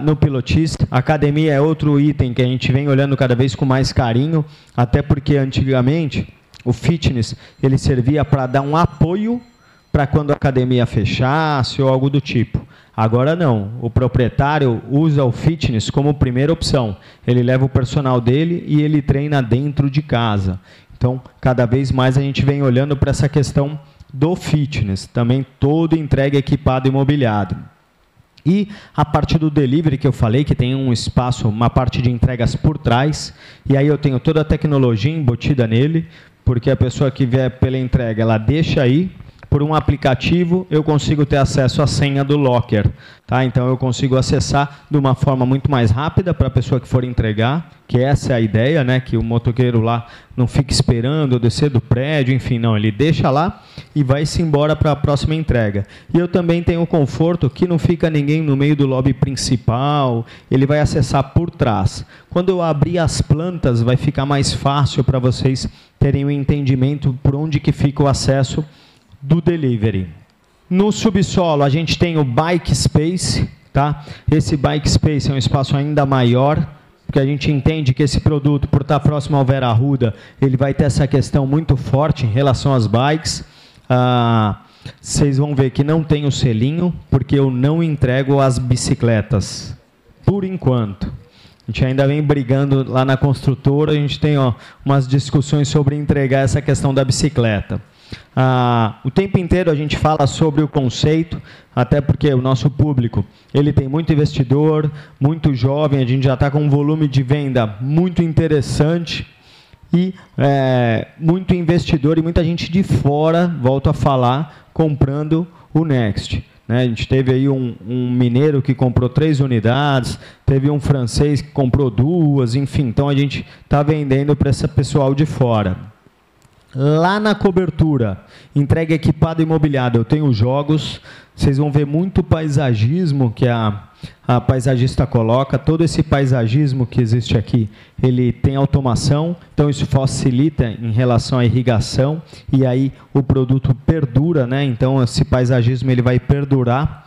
S7: no Pilotis. A academia é outro item que a gente vem olhando cada vez com mais carinho, até porque antigamente o fitness ele servia para dar um apoio para quando a academia fechasse ou algo do tipo. Agora não, o proprietário usa o fitness como primeira opção. Ele leva o personal dele e ele treina dentro de casa. Então, cada vez mais a gente vem olhando para essa questão do fitness, também todo entregue equipado e mobiliado. E a parte do delivery que eu falei, que tem um espaço, uma parte de entregas por trás, e aí eu tenho toda a tecnologia embutida nele, porque a pessoa que vier pela entrega, ela deixa aí, por um aplicativo, eu consigo ter acesso à senha do locker. Tá? Então, eu consigo acessar de uma forma muito mais rápida para a pessoa que for entregar, que essa é a ideia, né? Que o motoqueiro lá não fique esperando eu descer do prédio, enfim, não, ele deixa lá e vai-se embora para a próxima entrega. E eu também tenho o conforto que não fica ninguém no meio do lobby principal, ele vai acessar por trás. Quando eu abrir as plantas, vai ficar mais fácil para vocês terem um entendimento por onde que fica o acesso do delivery. No subsolo, a gente tem o Bike Space, tá? Esse Bike Space é um espaço ainda maior, porque a gente entende que esse produto, por estar próximo ao Vera Arruda, ele vai ter essa questão muito forte em relação às bikes. Vocês vão ver que não tem o selinho, porque eu não entrego as bicicletas, por enquanto. A gente ainda vem brigando lá na construtora, a gente tem umas discussões sobre entregar essa questão da bicicleta. O tempo inteiro a gente fala sobre o conceito, até porque o nosso público ele tem muito investidor, muito jovem, a gente já está com um volume de venda muito interessante e muito investidor e muita gente de fora, volto a falar, comprando o Next. A gente teve aí um mineiro que comprou 3 unidades, teve um francês que comprou 2, enfim, então a gente está vendendo para esse pessoal de fora. Lá na cobertura, entrega equipado e imobiliário, eu tenho jogos, vocês vão ver muito paisagismo que a paisagista coloca, todo esse paisagismo que existe aqui, ele tem automação, então isso facilita em relação à irrigação, e aí o produto perdura, né? Então esse paisagismo ele vai perdurar.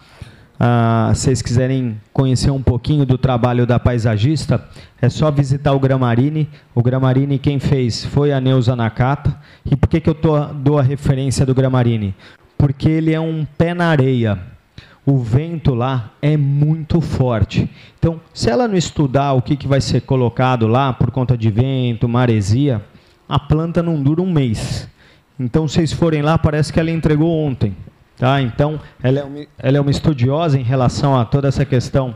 S7: Se vocês quiserem conhecer um pouquinho do trabalho da paisagista, é só visitar o Gramarini. O Gramarini quem fez foi a Neuza Nakata. E por que eu dou a referência do Gramarini? Porque ele é um pé na areia. O vento lá é muito forte. Então, se ela não estudar o que vai ser colocado lá, por conta de vento, maresia, a planta não dura um mês. Então, se vocês forem lá, parece que ela entregou ontem. Tá? Então, ela é uma estudiosa em relação a toda essa questão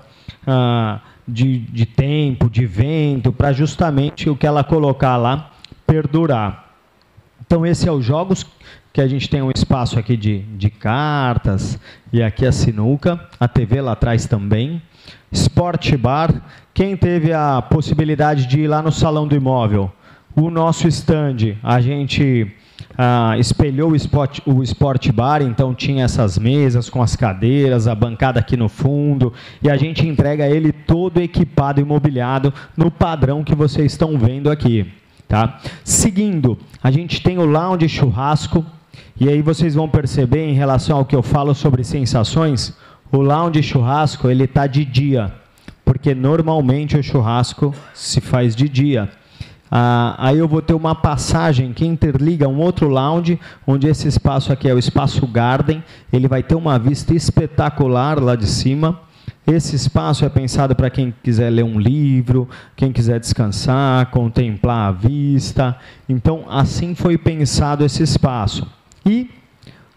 S7: de tempo, de vento, para justamente o que ela colocar lá perdurar. Então, esse é os jogos, que a gente tem um espaço aqui de cartas, e aqui a sinuca, a TV lá atrás também. Sport Bar, quem teve a possibilidade de ir lá no Salão do Imóvel? O nosso stand, a gente... espelhou o Sport Bar, então tinha essas mesas com as cadeiras, a bancada aqui no fundo, e a gente entrega ele todo equipado e mobiliado no padrão que vocês estão vendo aqui. Tá? Seguindo, a gente tem o lounge churrasco, e aí vocês vão perceber em relação ao que eu falo sobre sensações, o lounge churrasco ele está de dia, porque normalmente o churrasco se faz de dia. Aí eu vou ter uma passagem que interliga um outro lounge, onde esse espaço aqui é o espaço Garden, ele vai ter uma vista espetacular lá de cima. Esse espaço é pensado para quem quiser ler um livro, quem quiser descansar, contemplar a vista. Então, assim foi pensado esse espaço. E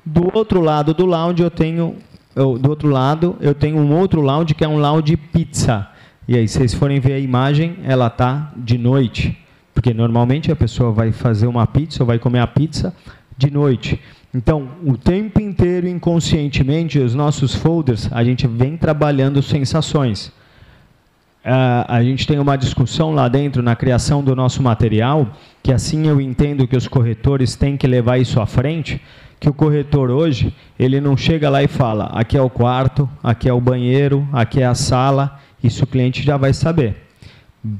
S7: do outro lado do lounge eu tenho um outro lounge que é um lounge pizza. E aí, se vocês forem ver a imagem, ela está de noite. Porque normalmente a pessoa vai fazer uma pizza ou vai comer a pizza de noite. Então, o tempo inteiro, inconscientemente, os nossos folders, a gente vem trabalhando sensações. A gente tem uma discussão lá dentro, na criação do nosso material, que assim eu entendo que os corretores têm que levar isso à frente, que o corretor hoje, ele não chega lá e fala, aqui é o quarto, aqui é o banheiro, aqui é a sala, isso o cliente já vai saber.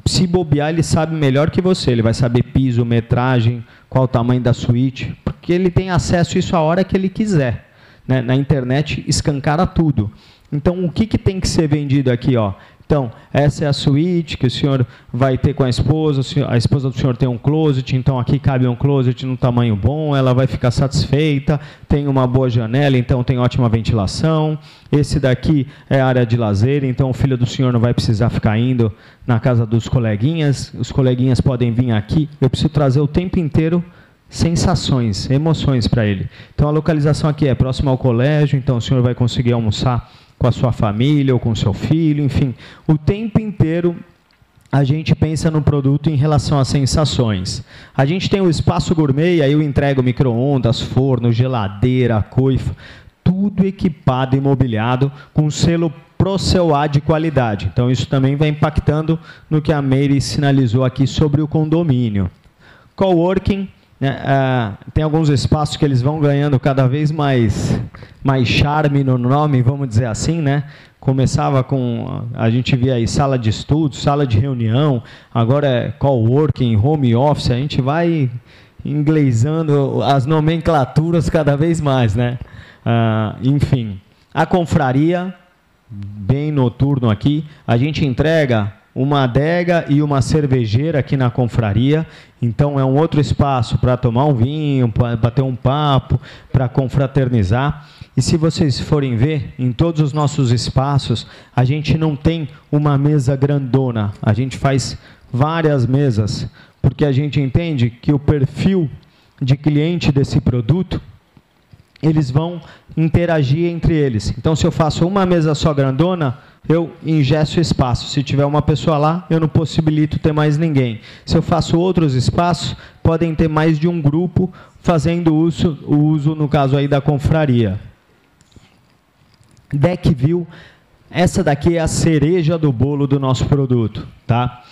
S7: Se bobear, ele sabe melhor que você, ele vai saber piso, metragem, qual o tamanho da suíte, porque ele tem acesso a isso a hora que ele quiser. Né? Na internet, escancara tudo. Então, o que tem que ser vendido aqui? Ó? Então, essa é a suíte que o senhor vai ter com a esposa do senhor tem um closet, então aqui cabe um closet num tamanho bom, ela vai ficar satisfeita, tem uma boa janela, então tem ótima ventilação, esse daqui é a área de lazer, então o filho do senhor não vai precisar ficar indo na casa dos coleguinhas, os coleguinhas podem vir aqui, eu preciso trazer o tempo inteiro sensações, emoções para ele. Então, a localização aqui é próxima ao colégio, então o senhor vai conseguir almoçar com a sua família ou com o seu filho, enfim. O tempo inteiro a gente pensa no produto em relação às sensações. A gente tem o espaço gourmet, e aí eu entrego micro-ondas, forno, geladeira, coifa, tudo equipado e mobiliado com selo ProCELA de qualidade. Então, isso também vai impactando no que a Meire sinalizou aqui sobre o condomínio. Coworking, né, tem alguns espaços que eles vão ganhando cada vez mais charme no nome, vamos dizer assim, né? Começava com, a gente via aí sala de estudo, sala de reunião, agora é coworking, home office, a gente vai inglesando as nomenclaturas cada vez mais, né? Enfim, a confraria, bem noturno aqui, a gente entrega uma adega e uma cervejeira aqui na confraria, então é um outro espaço para tomar um vinho, para bater um papo, para confraternizar. E se vocês forem ver, em todos os nossos espaços, a gente não tem uma mesa grandona, a gente faz várias mesas, porque a gente entende que o perfil de cliente desse produto, eles vão interagir entre eles. Então, se eu faço uma mesa só grandona, eu engesso espaço. Se tiver uma pessoa lá, eu não possibilito ter mais ninguém. Se eu faço outros espaços, podem ter mais de um grupo fazendo o uso, no caso aí, da confraria. Deck View, essa daqui é a cereja do bolo do nosso produto, tá?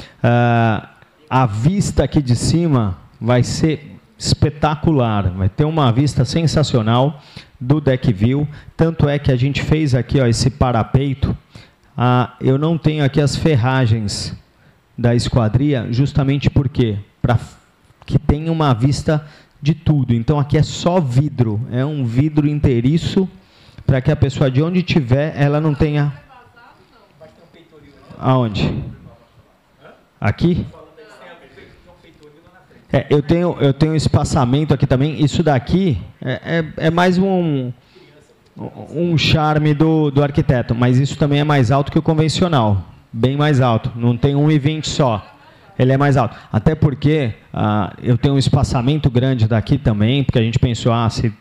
S7: A vista aqui de cima vai ser espetacular, vai ter uma vista sensacional do Deck View, tanto é que a gente fez aqui, ó, esse parapeito. Eu não tenho aqui as ferragens da esquadria, justamente porque para que tenha uma vista de tudo. Então aqui é só vidro, é um vidro inteiriço, para que a pessoa de onde estiver, ela não tenha... Aonde? Aqui? Eu tenho espaçamento aqui também. Isso daqui é mais um charme do arquiteto, mas isso também é mais alto que o convencional, bem mais alto. Não tem 1,20 só, ele é mais alto. Até porque eu tenho um espaçamento grande daqui também, porque a gente pensou, se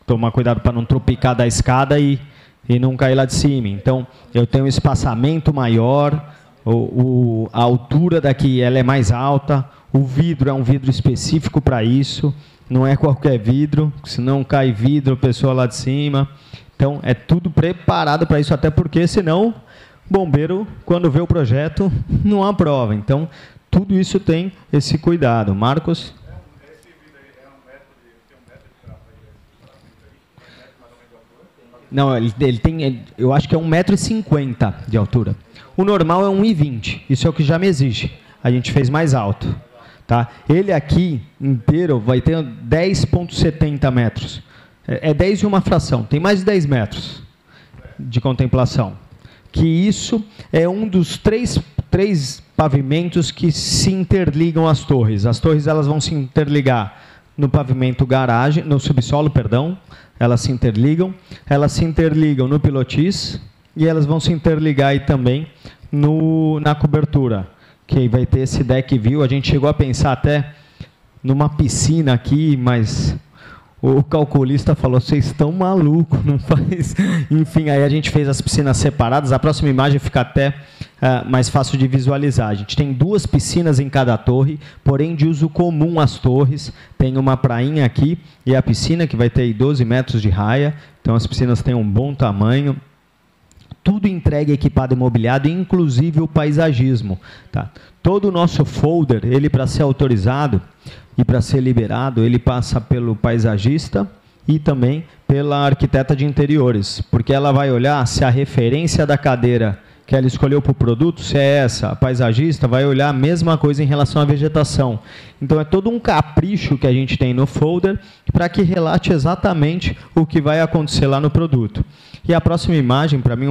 S7: tomar cuidado para não tropicar da escada e não cair lá de cima. Então, eu tenho um espaçamento maior, a altura daqui ela é mais alta, o vidro é um vidro específico para isso, não é qualquer vidro, senão cai vidro, a pessoa lá de cima. Então, é tudo preparado para isso, até porque, senão, bombeiro, quando vê o projeto, não aprova. Então, tudo isso tem esse cuidado. Marcos? Não, ele tem, eu acho que é 1,50 m de altura. O normal é 1,20 m, isso é o que já me exige. A gente fez mais alto. Tá? Ele aqui inteiro vai ter 10,70 metros. É 10 e uma fração, tem mais de 10 metros de contemplação. Que isso é um dos três pavimentos que se interligam às torres. As torres elas vão se interligar no pavimento garagem, no subsolo, perdão, elas se interligam no pilotis e elas vão se interligar aí também na cobertura, que vai ter esse deck view. A gente chegou a pensar até numa piscina aqui, mas o calculista falou, vocês estão malucos, não faz... Enfim, aí a gente fez as piscinas separadas, a próxima imagem fica até mais fácil de visualizar. A gente tem 2 piscinas em cada torre, porém de uso comum às torres. Tem uma prainha aqui e a piscina, que vai ter 12 metros de raia, então as piscinas têm um bom tamanho. Tudo entregue, equipado e mobiliado, inclusive o paisagismo. Tá? Todo o nosso folder, ele para ser autorizado e para ser liberado, ele passa pelo paisagista e também pela arquiteta de interiores, porque ela vai olhar se a referência da cadeira que ela escolheu para o produto, se é essa. A paisagista vai olhar a mesma coisa em relação à vegetação. Então, é todo um capricho que a gente tem no folder para que relate exatamente o que vai acontecer lá no produto. E a próxima imagem, para mim,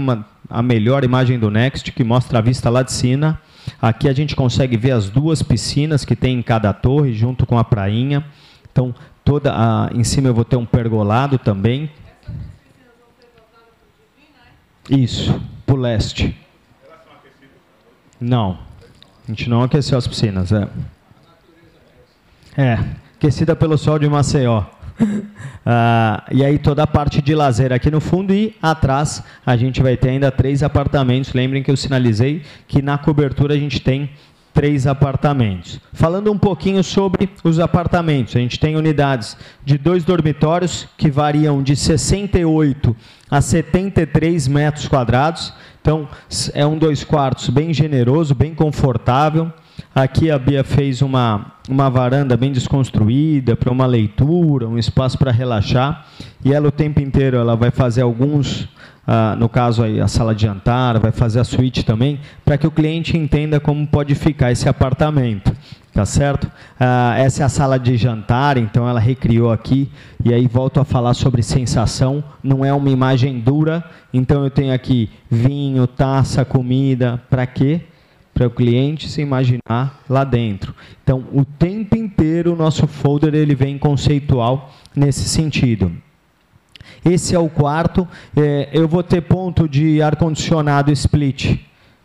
S7: a melhor imagem do Next, que mostra a vista lá de cima. Aqui a gente consegue ver as 2 piscinas que tem em cada torre, junto com a prainha. Então, em cima eu vou ter um pergolado também. Isso, para o leste. Não, a gente não aqueceu as piscinas. Aquecida pelo sol de Maceió. E aí toda a parte de lazer aqui no fundo e atrás a gente vai ter ainda 3 apartamentos. Lembrem que eu sinalizei que na cobertura a gente tem 3 apartamentos. Falando um pouquinho sobre os apartamentos, a gente tem unidades de 2 dormitórios que variam de 68 a 73 metros quadrados. Então, é um 2 quartos bem generoso, bem confortável. Aqui a Bia fez uma varanda bem desconstruída para uma leitura, um espaço para relaxar. E ela o tempo inteiro ela vai fazer alguns, no caso aí a sala de jantar, vai fazer a suíte também, para que o cliente entenda como pode ficar esse apartamento. Tá certo? Essa é a sala de jantar, então ela recriou aqui, e aí volto a falar sobre sensação, não é uma imagem dura, então eu tenho aqui vinho, taça, comida, para quê? Para o cliente se imaginar lá dentro. Então, o tempo inteiro o nosso folder ele vem conceitual nesse sentido. Esse é o quarto, eu vou ter ponto de ar-condicionado split,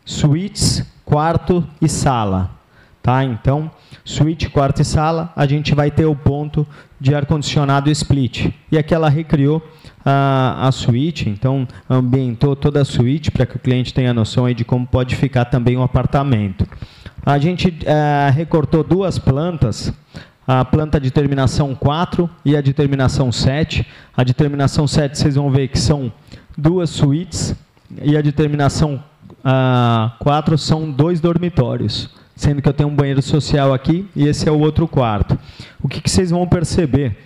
S7: suítes, quarto e sala. Tá? Então, suíte, quarto e sala, a gente vai ter o ponto de ar-condicionado split. E aqui ela recriou a suíte, então ambientou toda a suíte para que o cliente tenha noção aí de como pode ficar também o apartamento. A gente recortou 2 plantas, a planta de terminação 4 e a de terminação 7. A de terminação 7 vocês vão ver que são 2 suítes e a de terminação 4 são 2 dormitórios. Sendo que eu tenho um banheiro social aqui e esse é o outro quarto. O que vocês vão perceber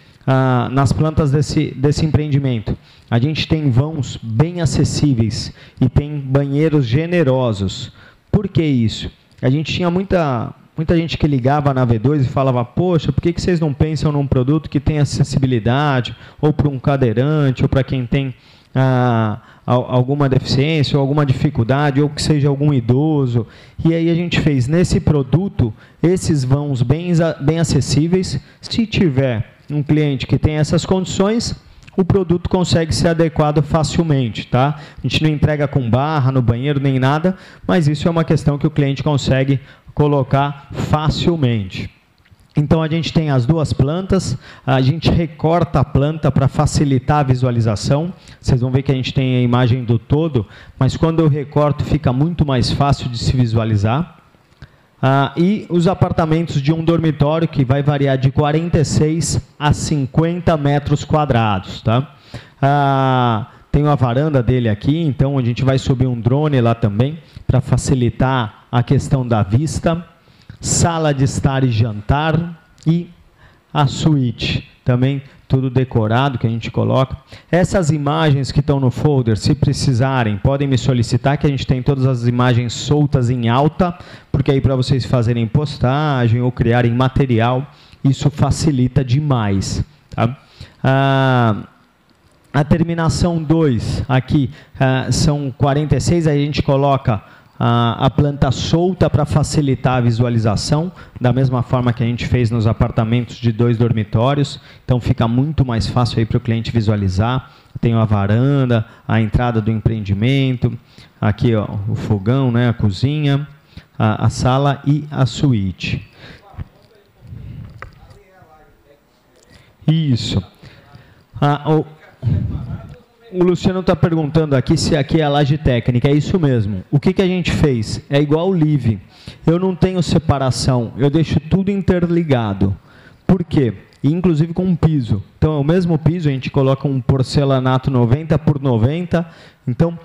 S7: nas plantas desse empreendimento? A gente tem vãos bem acessíveis e tem banheiros generosos. Por que isso? A gente tinha muita gente que ligava na V2 e falava, poxa, por que vocês não pensam num produto que tem acessibilidade, ou para um cadeirante, ou para quem tem alguma deficiência ou alguma dificuldade, ou que seja algum idoso. E aí a gente fez nesse produto esses vãos bem acessíveis. Se tiver um cliente que tem essas condições, o produto consegue ser adequado facilmente. Tá? A gente não entrega com barra no banheiro nem nada, mas isso é uma questão que o cliente consegue colocar facilmente. Então, a gente tem as 2 plantas, a gente recorta a planta para facilitar a visualização. Vocês vão ver que a gente tem a imagem do todo, mas quando eu recorto fica muito mais fácil de se visualizar. E os apartamentos de um dormitório, que vai variar de 46 a 50 metros quadrados. Tá? Tem uma varanda dele aqui, então a gente vai subir um drone lá também, para facilitar a questão da vista. Sala de estar e jantar e a suíte, também tudo decorado que a gente coloca. Essas imagens que estão no folder, se precisarem, podem me solicitar, que a gente tem todas as imagens soltas em alta, porque aí para vocês fazerem postagem ou criarem material, isso facilita demais. Tá? A terminação 2, aqui são 46, aí a gente coloca a planta solta para facilitar a visualização, da mesma forma que a gente fez nos apartamentos de 2 dormitórios, então fica muito mais fácil para o cliente visualizar. Tem a varanda, a entrada do empreendimento, aqui ó, o fogão, né, a cozinha, a sala e a suíte. Isso. O Luciano está perguntando aqui se aqui é a laje técnica. É isso mesmo. O que a gente fez? É igual o Live. Eu não tenho separação, eu deixo tudo interligado. Por quê? Inclusive com um piso. Então, é o mesmo piso, a gente coloca um porcelanato 90 por 90. Então,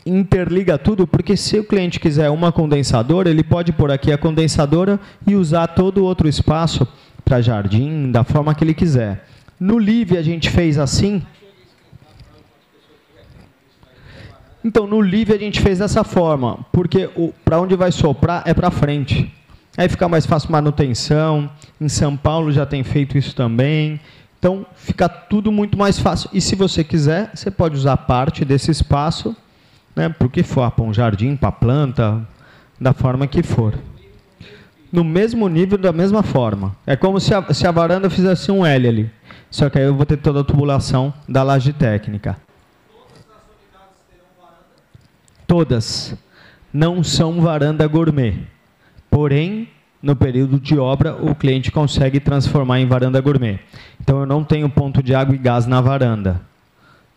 S7: interliga tudo, porque se o cliente quiser uma condensadora, ele pode pôr aqui a condensadora e usar todo o outro espaço para jardim, da forma que ele quiser. No Live, a gente fez assim. Então, no Live a gente fez dessa forma, porque para onde vai soprar é para frente. Aí fica mais fácil manutenção. Em São Paulo já tem feito isso também. Então, fica tudo muito mais fácil. E se você quiser, você pode usar parte desse espaço, né, para o que for, para um jardim, para a planta, da forma que for. No mesmo nível, da mesma forma. É como se a varanda fizesse um L ali. Só que aí eu vou ter toda a tubulação da laje técnica. Todas não são varanda gourmet, porém, no período de obra, o cliente consegue transformar em varanda gourmet. Então, eu não tenho ponto de água e gás na varanda.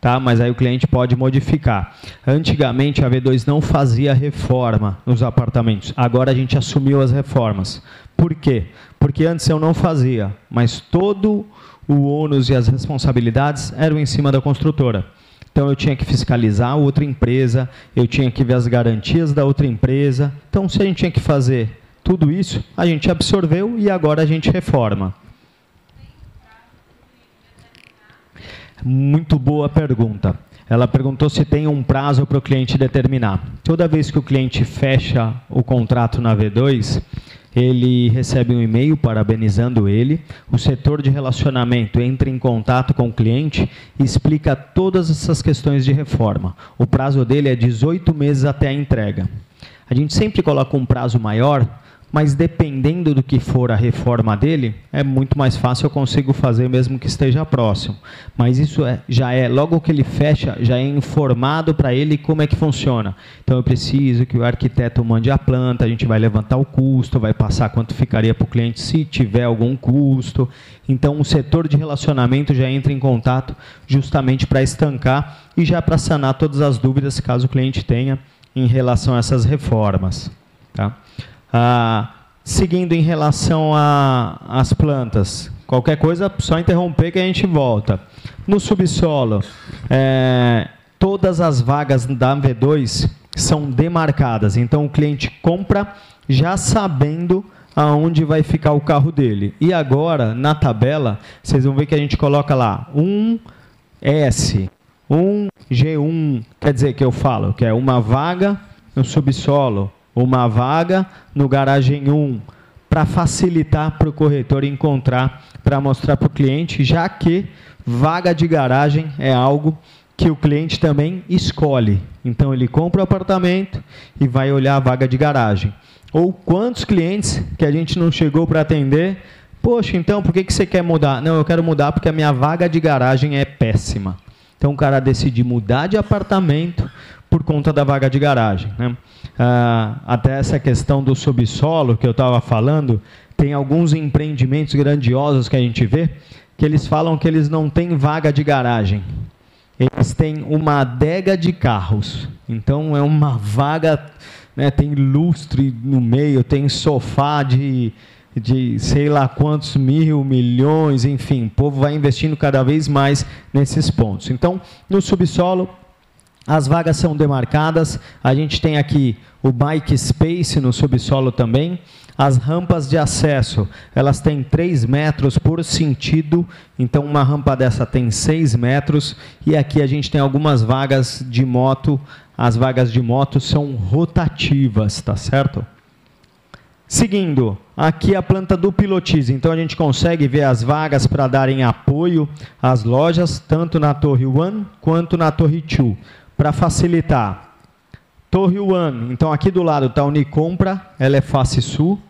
S7: tá? Mas aí o cliente pode modificar. Antigamente a V2 não fazia reforma nos apartamentos, agora a gente assumiu as reformas. Por quê? Porque antes eu não fazia, mas todo o ônus e as responsabilidades eram em cima da construtora. Então eu tinha que fiscalizar a outra empresa, eu tinha que ver as garantias da outra empresa. Então se a gente tinha que fazer tudo isso, a gente absorveu e agora a gente reforma. Muito boa pergunta. Ela perguntou se tem um prazo para o cliente determinar. Toda vez que o cliente fecha o contrato na V2, ele recebe um e-mail parabenizando ele. O setor de relacionamento entra em contato com o cliente e explica todas essas questões de reforma. O prazo dele é 18 meses até a entrega. A gente sempre coloca um prazo maior, mas dependendo do que for a reforma dele, é muito mais fácil, eu consigo fazer mesmo que esteja próximo. Mas isso já é, logo que ele fecha, já é informado para ele como é que funciona. Então eu preciso que o arquiteto mande a planta, a gente vai levantar o custo, vai passar quanto ficaria para o cliente se tiver algum custo. Então o setor de relacionamento já entra em contato justamente para estancar e já para sanar todas as dúvidas caso o cliente tenha em relação a essas reformas. Tá? Seguindo em relação às plantas, qualquer coisa, só interromper que a gente volta. No subsolo, todas as vagas da V2 são demarcadas, então o cliente compra já sabendo aonde vai ficar o carro dele. E agora, na tabela, vocês vão ver que a gente coloca lá 1S, 1G1, quer dizer que eu falo que é uma vaga no subsolo, uma vaga no garagem 1, para facilitar para o corretor encontrar, para mostrar para o cliente, já que vaga de garagem é algo que o cliente também escolhe. Então, ele compra o apartamento e vai olhar a vaga de garagem. Ou quantos clientes que a gente não chegou para atender, poxa, então, por que você quer mudar? Não, eu quero mudar porque a minha vaga de garagem é péssima. Então, o cara decide mudar de apartamento por conta da vaga de garagem, né? Até essa questão do subsolo que eu estava falando, tem alguns empreendimentos grandiosos que a gente vê, que eles falam que eles não têm vaga de garagem. Eles têm uma adega de carros. Então, é uma vaga, né, tem lustre no meio, tem sofá de sei lá quantos mil, milhões, enfim. O povo vai investindo cada vez mais nesses pontos. Então, no subsolo, as vagas são demarcadas. A gente tem aqui o bike space no subsolo também. As rampas de acesso, elas têm 3 metros por sentido, então uma rampa dessa tem 6 metros, e aqui a gente tem algumas vagas de moto, as vagas de moto são rotativas, tá certo? Seguindo, aqui a planta do Pilotize, então a gente consegue ver as vagas para darem apoio às lojas, tanto na Torre 1 quanto na Torre 2, para facilitar. Torre 1, então aqui do lado está a Unicompra, ela é face sul.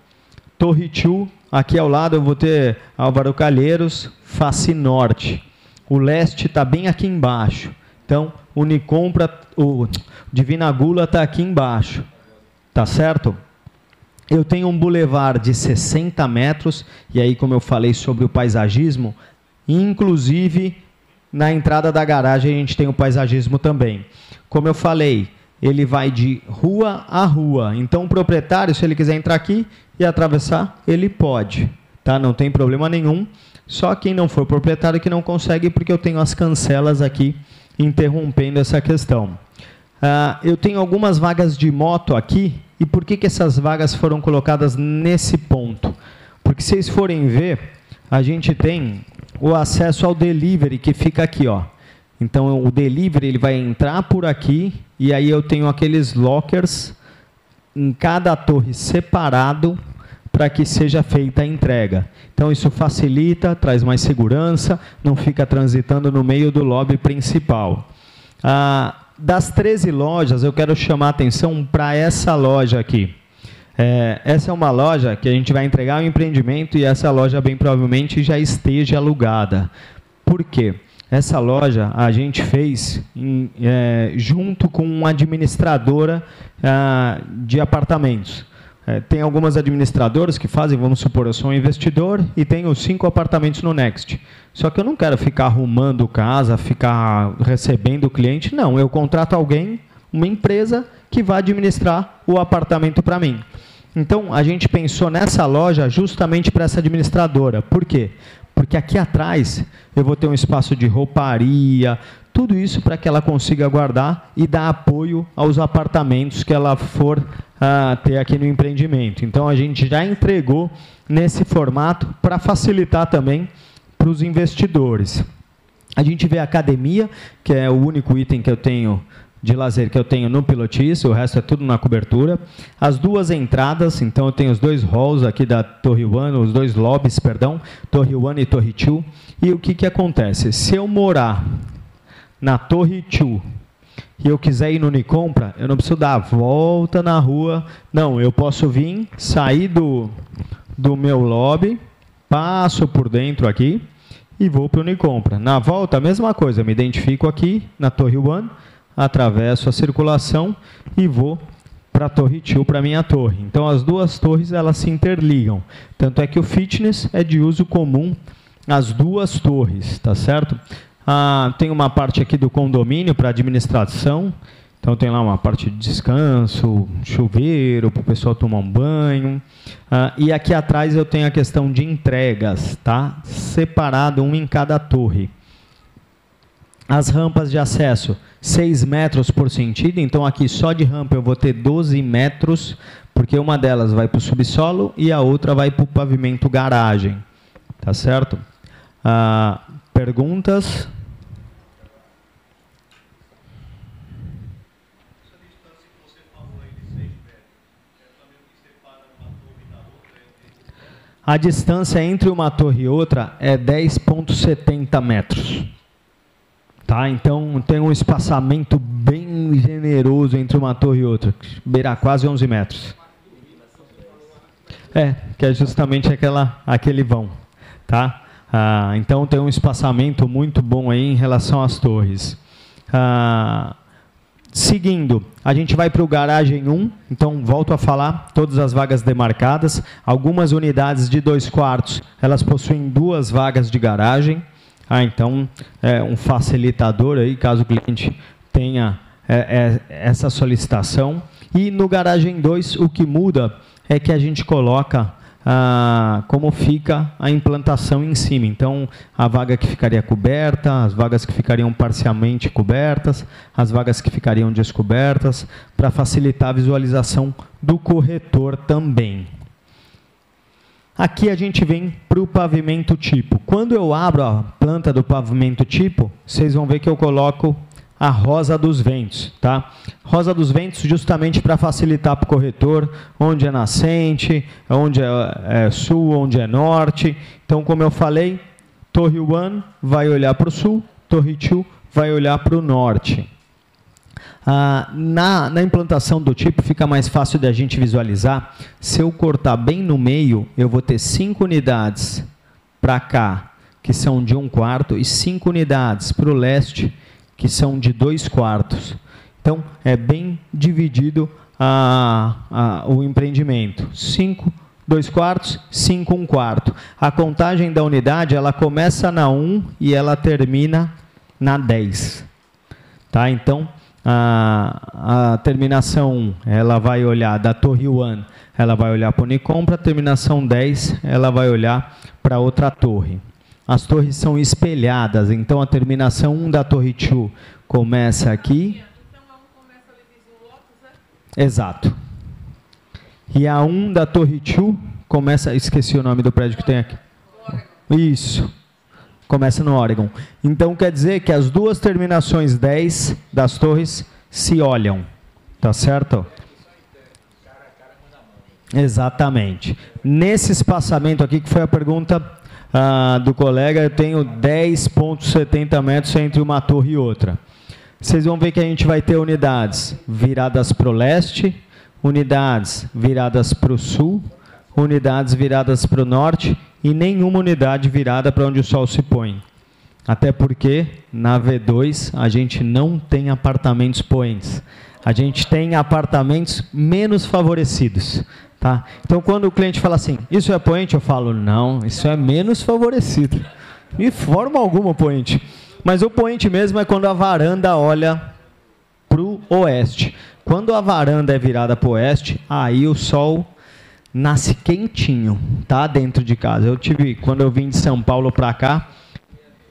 S7: Torre 2, aqui ao lado eu vou ter Álvaro Calheiros, face norte. O leste está bem aqui embaixo. Então, Unicompra, o Divina Gula está aqui embaixo. Tá certo? Eu tenho um bulevar de 60 metros, e aí, como eu falei sobre o paisagismo, inclusive na entrada da garagem a gente tem o paisagismo também. Como eu falei, ele vai de rua a rua. Então, o proprietário, se ele quiser entrar aqui e atravessar, ele pode. Tá? Não tem problema nenhum. Só quem não for proprietário que não consegue, porque eu tenho as cancelas aqui interrompendo essa questão. Eu tenho algumas vagas de moto aqui. E por que essas vagas foram colocadas nesse ponto? Porque se vocês forem ver, a gente tem o acesso ao delivery, que fica aqui, ó. Então, o delivery ele vai entrar por aqui, e aí eu tenho aqueles lockers em cada torre separado para que seja feita a entrega. Então, isso facilita, traz mais segurança, não fica transitando no meio do lobby principal. Das 13 lojas, eu quero chamar a atenção para essa loja aqui. Essa é uma loja que a gente vai entregar um empreendimento e essa loja bem provavelmente já esteja alugada. Por quê? Essa loja a gente fez junto com uma administradora de apartamentos. tem algumas administradoras que fazem, vamos supor, eu sou um investidor e tenho 5 apartamentos no Next. Só que eu não quero ficar arrumando casa, ficar recebendo o cliente. Não, eu contrato alguém, uma empresa, que vai administrar o apartamento para mim. Então, a gente pensou nessa loja justamente para essa administradora. Por quê? Porque aqui atrás eu vou ter um espaço de rouparia, tudo isso para que ela consiga guardar e dar apoio aos apartamentos que ela for ter aqui no empreendimento. Então, a gente já entregou nesse formato para facilitar também para os investidores. A gente vê a academia, que é o único item que eu tenho de lazer que eu tenho no Pilotis, o resto é tudo na cobertura. As 2 entradas, então eu tenho os 2 halls aqui da Torre One, os 2 lobbies, perdão, Torre One e Torre 2. E o que acontece? Se eu morar na Torre 2 e eu quiser ir no Unicompra, eu não preciso dar a volta na rua. Não, eu posso vir, sair do meu lobby, passo por dentro aqui e vou para o Unicompra. Na volta, a mesma coisa, eu me identifico aqui na Torre One, atravesso a circulação e vou para a Torre 2, para a minha torre. Então, as 2 torres, elas se interligam. Tanto é que o fitness é de uso comum as 2 torres, tá certo? Tem uma parte aqui do condomínio para administração. Então, tem lá uma parte de descanso, chuveiro, para o pessoal tomar um banho. E aqui atrás eu tenho a questão de entregas, tá? Separado, um em cada torre. As rampas de acesso, 6 metros por sentido, então aqui só de rampa eu vou ter 12 metros, porque uma delas vai para o subsolo e a outra vai para o pavimento garagem, tá certo? Perguntas? A distância entre uma torre e outra é 10,70 metros. Tá? Então, tem um espaçamento bem generoso entre uma torre e outra, beira quase 11 metros. Que é justamente aquele vão. Tá? Então, tem um espaçamento muito bom aí em relação às torres. Seguindo, a gente vai para o garagem 1, então volto a falar, todas as vagas demarcadas. Algumas unidades de 2 quartos, elas possuem 2 vagas de garagem. Então, é um facilitador aí, caso o cliente tenha essa solicitação. E no garagem 2, o que muda é que a gente coloca como fica a implantação em cima. Então, a vaga que ficaria coberta, as vagas que ficariam parcialmente cobertas, as vagas que ficariam descobertas, para facilitar a visualização do corretor também. Aqui a gente vem para o pavimento tipo. Quando eu abro a planta do pavimento tipo, vocês vão ver que eu coloco a rosa dos ventos. Tá? Rosa dos ventos justamente para facilitar para o corretor onde é nascente, onde é sul, onde é norte. Então, como eu falei, Torre 1 vai olhar para o sul, Torre 2 vai olhar para o norte. Na implantação do tipo fica mais fácil de a gente visualizar. Se eu cortar bem no meio, eu vou ter 5 unidades para cá, que são de 1 quarto, e 5 unidades para o leste, que são de 2 quartos. Então, é bem dividido o empreendimento. 5, 2 quartos, 5, 1 quarto. A contagem da unidade, ela começa na 1 e ela termina na 10. Tá? Então, a terminação 1, ela vai olhar da Torre 1, ela vai olhar para o Unicompra, a terminação 10, ela vai olhar para outra torre. As torres são espelhadas, então a terminação 1 da Torre 2 começa aqui.
S5: Então a 1 começa ali no Lotus, é?
S7: Exato. E a 1 da Torre 2 começa, esqueci o nome do prédio que tem aqui. Isso. Começa no Oregon. Então, quer dizer que as 2 terminações 10 das torres se olham. Tá certo? Exatamente. Nesse espaçamento aqui, que foi a pergunta do colega, eu tenho 10,70 metros entre uma torre e outra. Vocês vão ver que a gente vai ter unidades viradas para o leste, unidades viradas para o sul, unidades viradas para o norte, e nenhuma unidade virada para onde o sol se põe. Até porque, na V2, a gente não tem apartamentos poentes. a gente tem apartamentos menos favorecidos. Tá? Então, quando o cliente fala assim, isso é poente? Eu falo, não, isso é menos favorecido. De forma alguma, poente. Mas o poente mesmo é quando a varanda olha para o oeste. Quando a varanda é virada para o oeste, aí o sol nasce quentinho, tá? Dentro de casa. Quando eu vim de São Paulo para cá,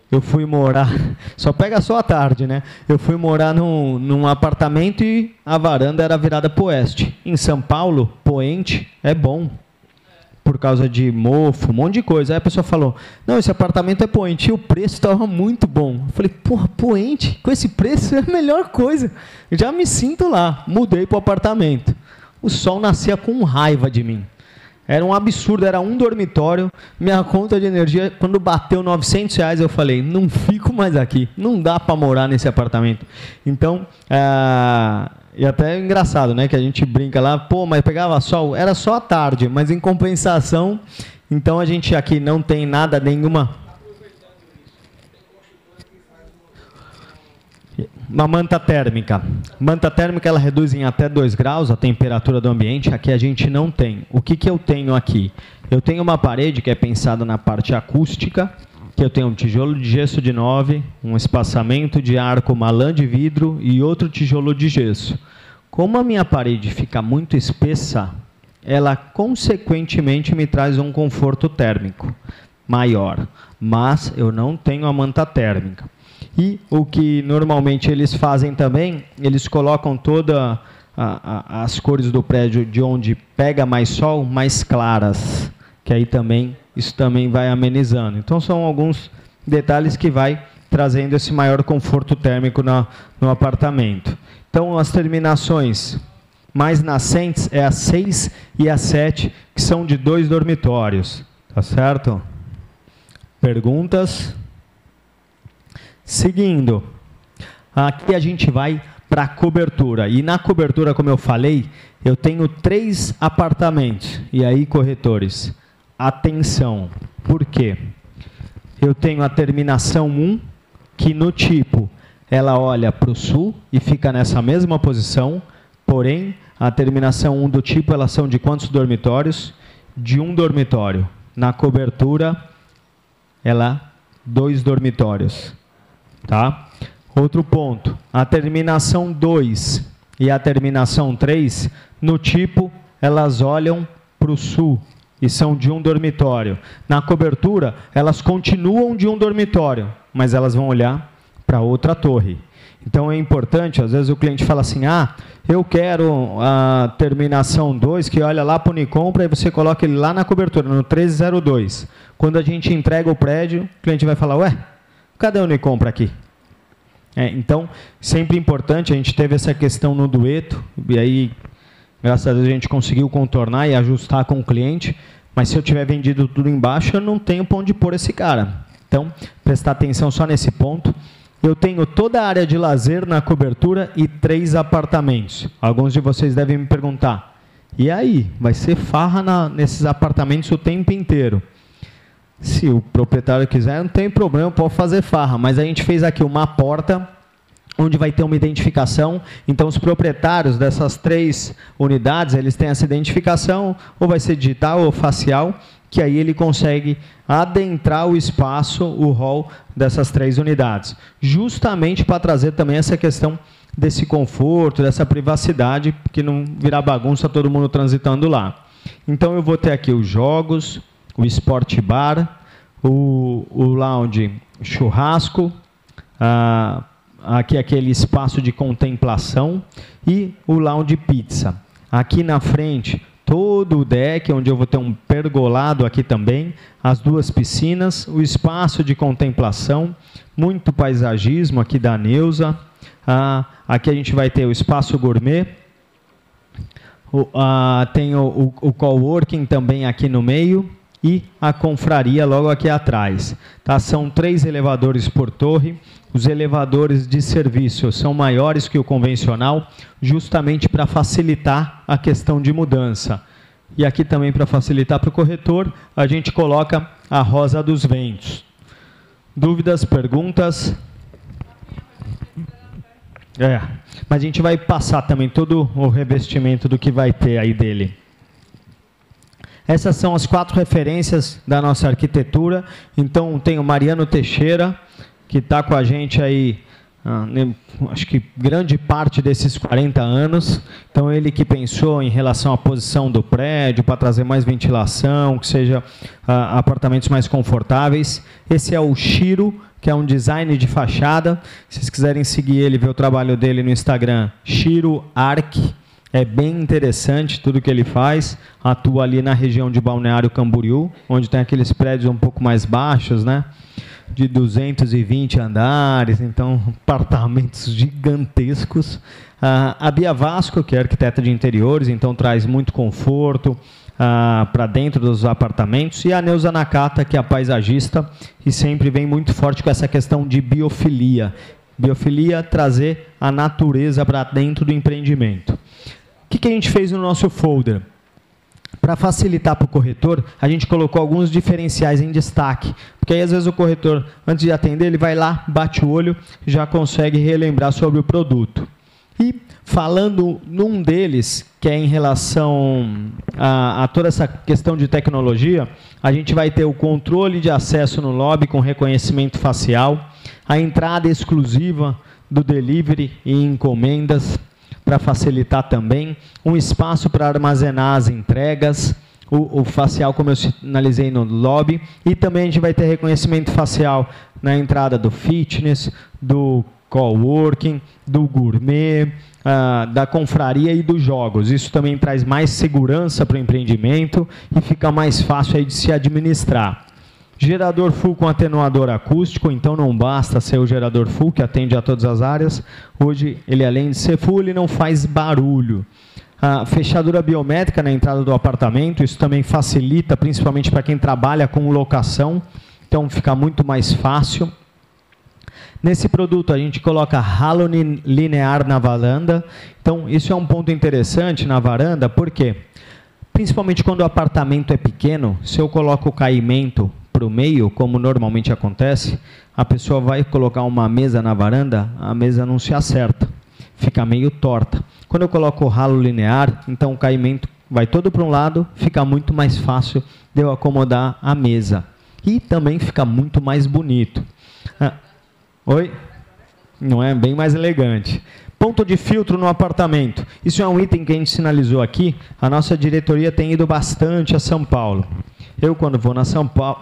S7: eu fui morar, só pega só à tarde, né? Eu fui morar num apartamento e a varanda era virada para o oeste. Em São Paulo, poente é bom, por causa de mofo, um monte de coisa. Aí a pessoa falou, não, esse apartamento é poente, e o preço estava muito bom. Eu falei, porra, poente, com esse preço é a melhor coisa. Eu já me sinto lá, mudei para o apartamento. O sol nascia com raiva de mim. Era um absurdo, era um dormitório. Minha conta de energia, quando bateu R$900, eu falei, não fico mais aqui. Não dá para morar nesse apartamento. Então, e até é engraçado, né? Que a gente brinca lá, pô, mas pegava sol. Era só à tarde, mas em compensação, então a gente aqui não tem nada, nenhuma... Uma manta térmica. Manta térmica, ela reduz em até 2 graus a temperatura do ambiente. Aqui a gente não tem. O que eu tenho aqui? Eu tenho uma parede que é pensada na parte acústica, que eu tenho um tijolo de gesso de 9, um espaçamento de arco, uma lã de vidro e outro tijolo de gesso. Como a minha parede fica muito espessa, ela consequentemente me traz um conforto térmico maior. Mas eu não tenho a manta térmica. E o que normalmente eles fazem também, eles colocam todas as cores do prédio de onde pega mais sol, mais claras, que aí também, isso também vai amenizando. Então são alguns detalhes que vai trazendo esse maior conforto térmico no apartamento. Então as terminações mais nascentes é a 6 e a 7, que são de 2 dormitórios. Tá certo? Perguntas? Seguindo, aqui a gente vai para a cobertura. E na cobertura, como eu falei, eu tenho 3 apartamentos. E aí, corretores, atenção. Por quê? Eu tenho a terminação 1, que no tipo, ela olha para o sul e fica nessa mesma posição. Porém, a terminação 1 do tipo, elas são de quantos dormitórios? De 1 dormitório. Na cobertura, ela 2 dormitórios. Tá? Outro ponto, a terminação 2 e a terminação 3, no tipo, elas olham para o sul e são de 1 dormitório. Na cobertura, elas continuam de 1 dormitório, mas elas vão olhar para outra torre. Então é importante, às vezes o cliente fala assim, eu quero a terminação 2, que olha lá para o Unicompra, e você coloca ele lá na cobertura, no 1302. Quando a gente entrega o prédio, o cliente vai falar, ué, cadê o Unicompra aqui? Então, sempre importante, a gente teve essa questão no dueto, e aí, graças a Deus, a gente conseguiu contornar e ajustar com o cliente, mas se eu tiver vendido tudo embaixo, eu não tenho para onde pôr esse cara. Então, prestar atenção só nesse ponto. Eu tenho toda a área de lazer na cobertura e 3 apartamentos. Alguns de vocês devem me perguntar, e aí, vai ser farra nesses apartamentos o tempo inteiro? Se o proprietário quiser, não tem problema, pode fazer farra. Mas a gente fez aqui uma porta, onde vai ter uma identificação. Então, os proprietários dessas 3 unidades, eles têm essa identificação, ou vai ser digital ou facial, que aí ele consegue adentrar o espaço, o hall dessas 3 unidades. Justamente para trazer também essa questão desse conforto, dessa privacidade, que não virar bagunça todo mundo transitando lá. Então, eu vou ter aqui os jogos, o Sport Bar, o lounge churrasco, aqui aquele espaço de contemplação e o lounge pizza. Aqui na frente, todo o deck, onde eu vou ter um pergolado aqui também, as 2 piscinas, o espaço de contemplação, muito paisagismo aqui da Neuza. Aqui a gente vai ter o espaço gourmet, tem o coworking também aqui no meio, e a confraria logo aqui atrás. Tá? São 3 elevadores por torre. Os elevadores de serviço são maiores que o convencional, justamente para facilitar a questão de mudança. E aqui também para facilitar para o corretor, a gente coloca a rosa dos ventos. Dúvidas, perguntas? Mas a gente vai passar também todo o revestimento do que vai ter aí dele. Essas são as 4 referências da nossa arquitetura. Então, tem o Mariano Teixeira, que está com a gente aí, acho que grande parte desses 40 anos. Então, ele que pensou em relação à posição do prédio, para trazer mais ventilação, que seja apartamentos mais confortáveis. Esse é o Chiro, que é um design de fachada. Se vocês quiserem seguir ele, ver o trabalho dele no Instagram, Chiro Arc. É bem interessante tudo que ele faz. Atua ali na região de Balneário Camboriú, onde tem aqueles prédios um pouco mais baixos, né? De 220 andares, então apartamentos gigantescos. A Bia Vasco, que é arquiteta de interiores, então traz muito conforto para dentro dos apartamentos. E a Neuza Nakata, que é a paisagista, e sempre vem muito forte com essa questão de biofilia. Biofilia, trazer a natureza para dentro do empreendimento. O que a gente fez no nosso folder? Para facilitar para o corretor, a gente colocou alguns diferenciais em destaque. Porque aí, às vezes, o corretor, antes de atender, ele vai lá, bate o olho, já consegue relembrar sobre o produto. E, falando num deles, que é em relação a toda essa questão de tecnologia, a gente vai ter o controle de acesso no lobby com reconhecimento facial, a entrada exclusiva do delivery e encomendas, para facilitar também, um espaço para armazenar as entregas, o facial, como eu sinalizei no lobby, e também a gente vai ter reconhecimento facial na entrada do fitness, do coworking, do gourmet, da confraria e dos jogos. Isso também traz mais segurança para o empreendimento e fica mais fácil aí de se administrar. Gerador full com atenuador acústico, então não basta ser o gerador full, que atende a todas as áreas. Hoje, ele além de ser full, ele não faz barulho. A fechadura biométrica na entrada do apartamento, isso também facilita, principalmente para quem trabalha com locação, então fica muito mais fácil. Nesse produto, a gente coloca ralo linear na varanda. Então, isso é um ponto interessante na varanda, porque, principalmente quando o apartamento é pequeno, se eu coloco o caimento para o meio, como normalmente acontece, a pessoa vai colocar uma mesa na varanda, a mesa não se acerta, fica meio torta. Quando eu coloco o ralo linear, então o caimento vai todo para um lado, fica muito mais fácil de eu acomodar a mesa. E também fica muito mais bonito. Oi? Não é? Bem mais elegante. Ponto de filtro no apartamento. Isso é um item que a gente sinalizou aqui. A nossa diretoria tem ido bastante a São Paulo. Eu, quando vou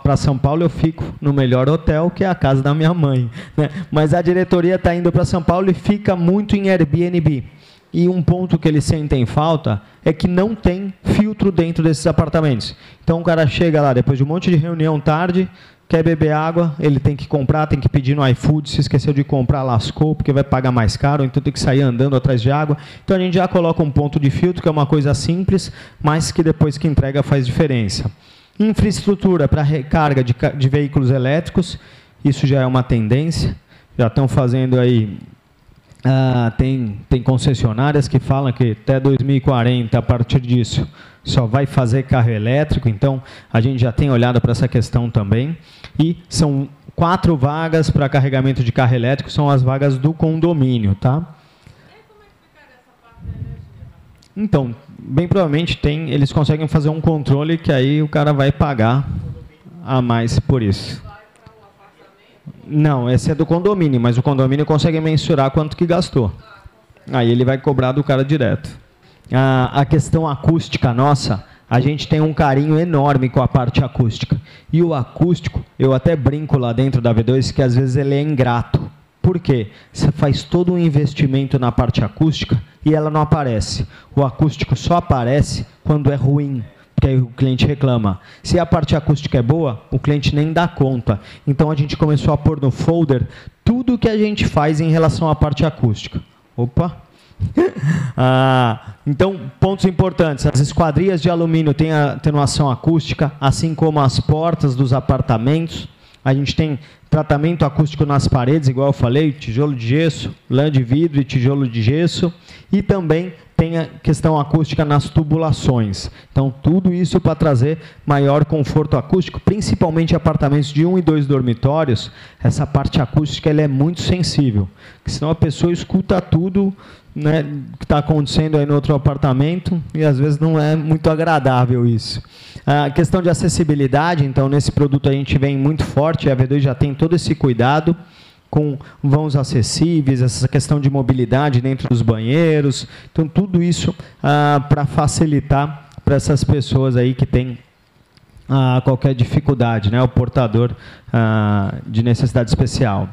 S7: para São Paulo, eu fico no melhor hotel, que é a casa da minha mãe, né? Mas a diretoria está indo para São Paulo e fica muito em Airbnb. E um ponto que eles sentem falta é que não tem filtro dentro desses apartamentos. Então, o cara chega lá, depois de um monte de reunião tarde, quer beber água, ele tem que comprar, tem que pedir no iFood, se esqueceu de comprar, lascou, porque vai pagar mais caro, então tem que sair andando atrás de água. Então, a gente já coloca um ponto de filtro, que é uma coisa simples, mas que depois que entrega faz diferença. Infraestrutura para recarga de veículos elétricos, isso já é uma tendência, já estão fazendo aí, tem concessionárias que falam que até 2040, a partir disso, só vai fazer carro elétrico, então a gente já tem olhado para essa questão também. E são 4 vagas para carregamento de carro elétrico, são as vagas do condomínio, tá? Então, bem provavelmente eles conseguem fazer um controle que aí o cara vai pagar a mais por isso. Não, esse é do condomínio, mas o condomínio consegue mensurar quanto que gastou. Aí ele vai cobrar do cara direto. A questão acústica nossa, a gente tem um carinho enorme com a parte acústica. E o acústico, eu até brinco lá dentro da V2 que às vezes ele é ingrato. Por quê? Você faz todo um investimento na parte acústica e ela não aparece. O acústico só aparece quando é ruim, porque aí o cliente reclama. Se a parte acústica é boa, o cliente nem dá conta. Então, a gente começou a pôr no folder tudo o que a gente faz em relação à parte acústica. Opa! Então, pontos importantes. As esquadrias de alumínio têm atenuação acústica, assim como as portas dos apartamentos. A gente tem tratamento acústico nas paredes, igual eu falei, tijolo de gesso, lã de vidro e tijolo de gesso. E também tem a questão acústica nas tubulações. Então, tudo isso para trazer maior conforto acústico, principalmente apartamentos de 1 e 2 dormitórios, essa parte acústica ela é muito sensível, porque senão a pessoa escuta tudo, né, que está acontecendo aí no outro apartamento, e às vezes não é muito agradável isso. A questão de acessibilidade, então, nesse produto a gente vem muito forte, a V2 já tem todo esse cuidado, com vãos acessíveis, essa questão de mobilidade dentro dos banheiros. Então, tudo isso para facilitar para essas pessoas aí que têm qualquer dificuldade, né? O portador de necessidade especial.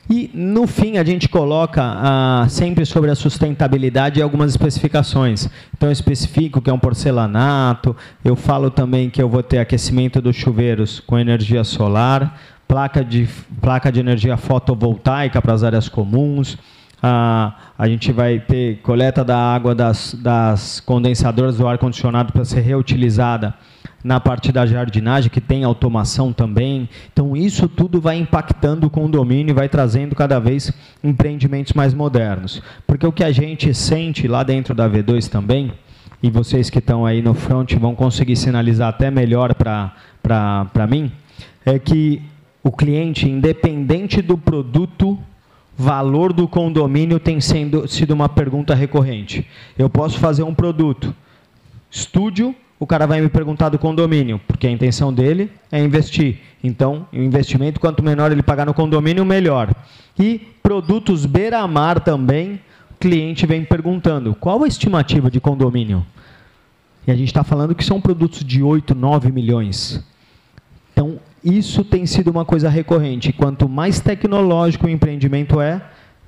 S7: E, no fim, a gente coloca sempre sobre a sustentabilidade algumas especificações. Então, eu especifico que é um porcelanato, eu falo também que eu vou ter aquecimento dos chuveiros com energia solar, placa de energia fotovoltaica para as áreas comuns, a gente vai ter coleta da água das condensadoras do ar-condicionado para ser reutilizada na parte da jardinagem, que tem automação também. Então, isso tudo vai impactando o condomínio e vai trazendo cada vez empreendimentos mais modernos. Porque o que a gente sente lá dentro da V2 também, e vocês que estão aí no front vão conseguir sinalizar até melhor para mim, é que o cliente, independente do produto, valor do condomínio tem sido uma pergunta recorrente. Eu posso fazer um produto estúdio, o cara vai me perguntar do condomínio, porque a intenção dele é investir. Então, o investimento, quanto menor ele pagar no condomínio, melhor. E produtos beira-mar também, o cliente vem perguntando, qual a estimativa de condomínio? E a gente está falando que são produtos de 8, 9 milhões. Então, isso tem sido uma coisa recorrente. Quanto mais tecnológico o empreendimento é,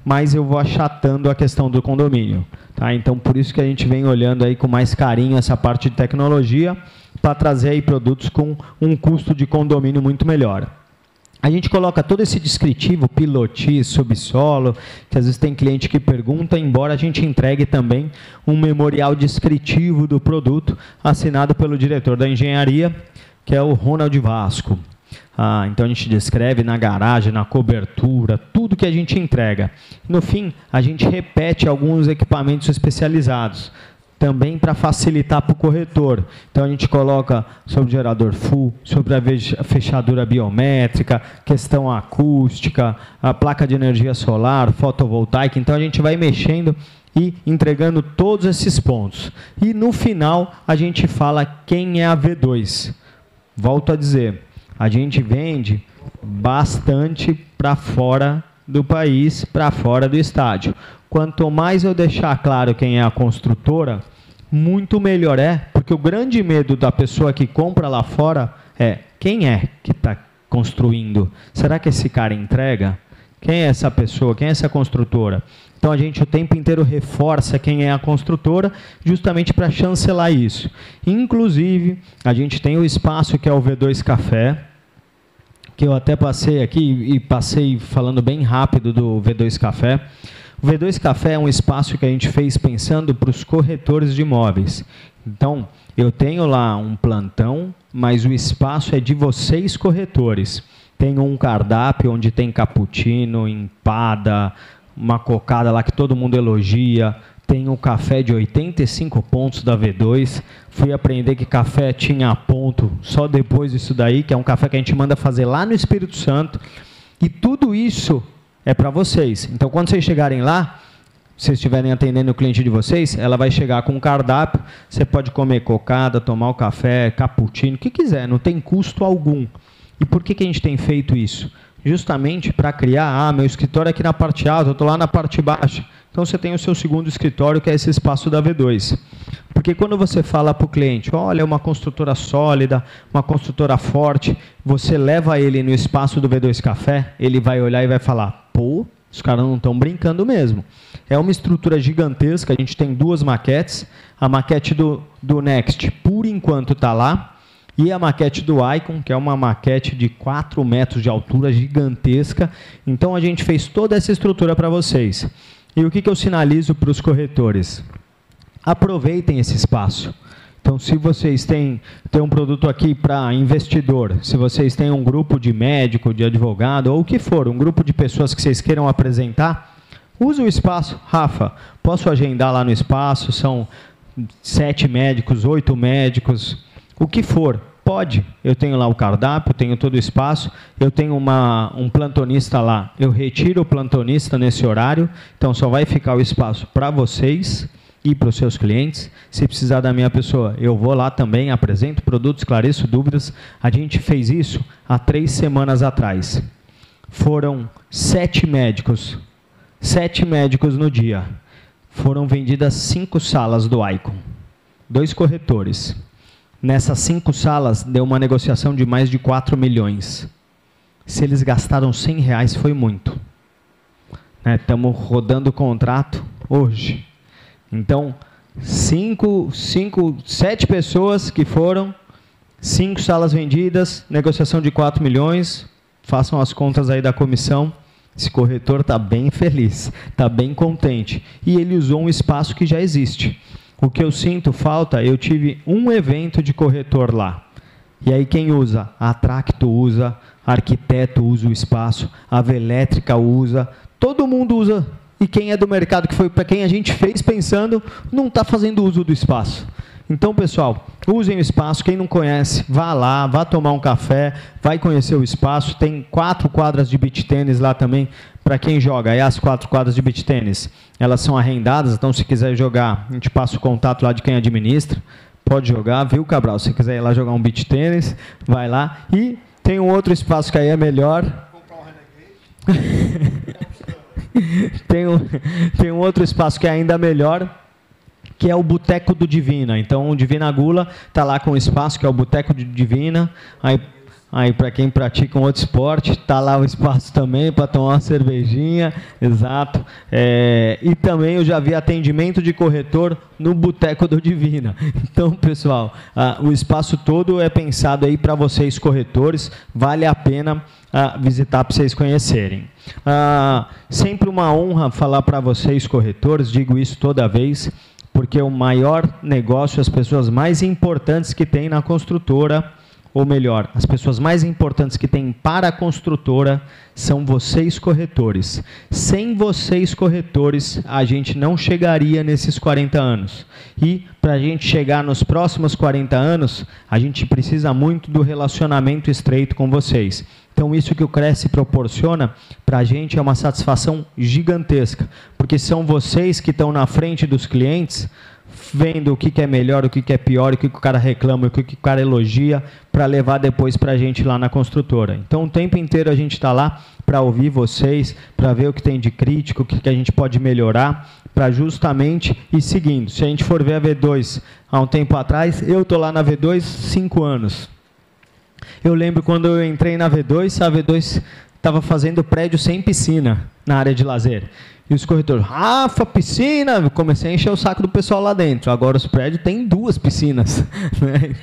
S7: mais eu vou achatando a questão do condomínio. Tá? Então, por isso que a gente vem olhando aí com mais carinho essa parte de tecnologia, para trazer aí produtos com um custo de condomínio muito melhor. A gente coloca todo esse descritivo, piloti, subsolo, que às vezes tem cliente que pergunta, embora a gente entregue também um memorial descritivo do produto, assinado pelo diretor da engenharia, que é o Ronald Vasco. Então, a gente descreve na garagem, na cobertura, tudo que a gente entrega. No fim, a gente repete alguns equipamentos especializados, também para facilitar para o corretor. Então, a gente coloca sobre o gerador full, sobre a fechadura biométrica, questão acústica, a placa de energia solar, fotovoltaica. Então, a gente vai mexendo e entregando todos esses pontos. E, no final, a gente fala quem é a V2. Volto a dizer, a gente vende bastante para fora do país, para fora do estádio. Quanto mais eu deixar claro quem é a construtora, muito melhor é, porque o grande medo da pessoa que compra lá fora é quem é que está construindo? Será que esse cara entrega? Quem é essa pessoa? Quem é essa construtora? Então, a gente o tempo inteiro reforça quem é a construtora, justamente para chancelar isso. Inclusive, a gente tem o espaço que é o V2 Café, que eu até passei aqui e passei falando bem rápido do V2 Café. O V2 Café é um espaço que a gente fez pensando para os corretores de imóveis. Então, eu tenho lá um plantão, mas o espaço é de vocês, corretores. Tem um cardápio onde tem cappuccino, empada, uma cocada lá que todo mundo elogia. Tem o café de 85 pontos da V2. Fui aprender que café tinha ponto só depois disso daí, que é um café que a gente manda fazer lá no Espírito Santo. E tudo isso é para vocês. Então, quando vocês chegarem lá, se vocês estiverem atendendo o cliente de vocês, ela vai chegar com um cardápio. Você pode comer cocada, tomar o café, cappuccino, o que quiser, não tem custo algum. E por que a gente tem feito isso? Justamente para criar, meu escritório é aqui na parte alta, eu estou lá na parte baixa. Então, você tem o seu segundo escritório, que é esse espaço da V2. Porque quando você fala para o cliente, olha, é uma construtora sólida, uma construtora forte, você leva ele no espaço do V2 Café, ele vai olhar e vai falar, pô, os caras não estão brincando mesmo. É uma estrutura gigantesca, a gente tem 2 maquetes. A maquete do Next, por enquanto, está lá. E a maquete do Icon, que é uma maquete de 4 metros de altura, gigantesca. Então, a gente fez toda essa estrutura para vocês. E o que eu sinalizo para os corretores? Aproveitem esse espaço. Então, se vocês têm um produto aqui para investidor, se vocês têm um grupo de médico, de advogado, ou o que for, um grupo de pessoas que vocês queiram apresentar, Usa o espaço. Rafa, posso agendar lá no espaço? São 7 médicos, 8 médicos, o que for. Pode. Eu tenho lá o cardápio, tenho todo o espaço, eu tenho um plantonista lá. Eu retiro o plantonista nesse horário, então só vai ficar o espaço para vocês e para os seus clientes. Se precisar da minha pessoa, eu vou lá também, apresento produtos, esclareço dúvidas. A gente fez isso há 3 semanas atrás. Foram 7 médicos. 7 médicos no dia. Foram vendidas 5 salas do Icon. 2 corretores. Nessas 5 salas, deu uma negociação de mais de 4 milhões. Se eles gastaram R$100, foi muito. Estamos rodando o contrato hoje. Então, 7 pessoas que foram, 5 salas vendidas, negociação de 4 milhões. Façam as contas aí da comissão. Esse corretor está bem feliz, está bem contente. E ele usou um espaço que já existe. O que eu sinto falta, eu tive um evento de corretor lá. E aí quem usa? A Tracto usa, arquiteto usa o espaço, a Velétrica usa, todo mundo usa. E quem é do mercado, que foi para quem a gente fez pensando, não está fazendo uso do espaço. Então, pessoal, usem o espaço. Quem não conhece, vá lá, vá tomar um café, vai conhecer o espaço. Tem 4 quadras de beach tênis lá também, para quem joga. E as 4 quadras de beach tênis, elas são arrendadas, então se quiser jogar, a gente passa o contato lá de quem administra. Pode jogar, viu, Cabral? Se quiser ir lá jogar um beach tênis, vai lá. E tem um outro espaço que aí é melhor. Tem um outro espaço que é ainda melhor, que é o Boteco do Divina. Então, o Divina Gula está lá com o espaço, que é o Boteco do Divina. Aí para quem pratica um outro esporte, está lá o espaço também para tomar uma cervejinha. Exato. E também eu já vi atendimento de corretor no Boteco do Divina. Então, pessoal, o espaço todo é pensado aí para vocês corretores. Vale a pena visitar para vocês conhecerem. Sempre uma honra falar para vocês corretores, digo isso toda vez, porque o maior negócio, as pessoas mais importantes que tem na construtora, ou melhor, as pessoas mais importantes que tem para a construtora são vocês corretores. Sem vocês corretores, a gente não chegaria nesses 40 anos. E para a gente chegar nos próximos 40 anos, a gente precisa muito do relacionamento estreito com vocês. Então, isso que o Cresce proporciona para a gente é uma satisfação gigantesca, porque são vocês que estão na frente dos clientes, vendo o que é melhor, o que é pior, o que o cara reclama, o que o cara elogia, para levar depois para a gente lá na construtora. Então, o tempo inteiro a gente está lá para ouvir vocês, para ver o que tem de crítico, o que a gente pode melhorar, para justamente ir seguindo. Se a gente for ver a V2 há um tempo atrás, eu estou lá na V2 5 anos. Eu lembro quando eu entrei na V2, a V2 estava fazendo prédio sem piscina na área de lazer. E os corretores, Rafa, piscina! Eu comecei a encher o saco do pessoal lá dentro. Agora os prédios têm 2 piscinas. Né?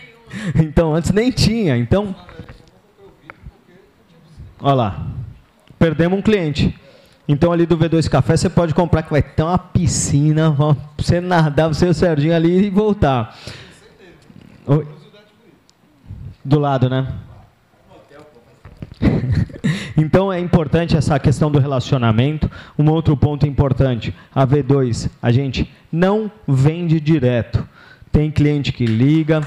S7: Então, antes nem tinha. Então, olha lá, perdemos um cliente. Então, ali do V2 Café, você pode comprar que vai ter uma piscina, pra você nadar, você e o Serginho ali e voltar. Oi? Do lado, né? Então é importante essa questão do relacionamento. Um outro ponto importante, a V2, a gente não vende direto. Tem cliente que liga.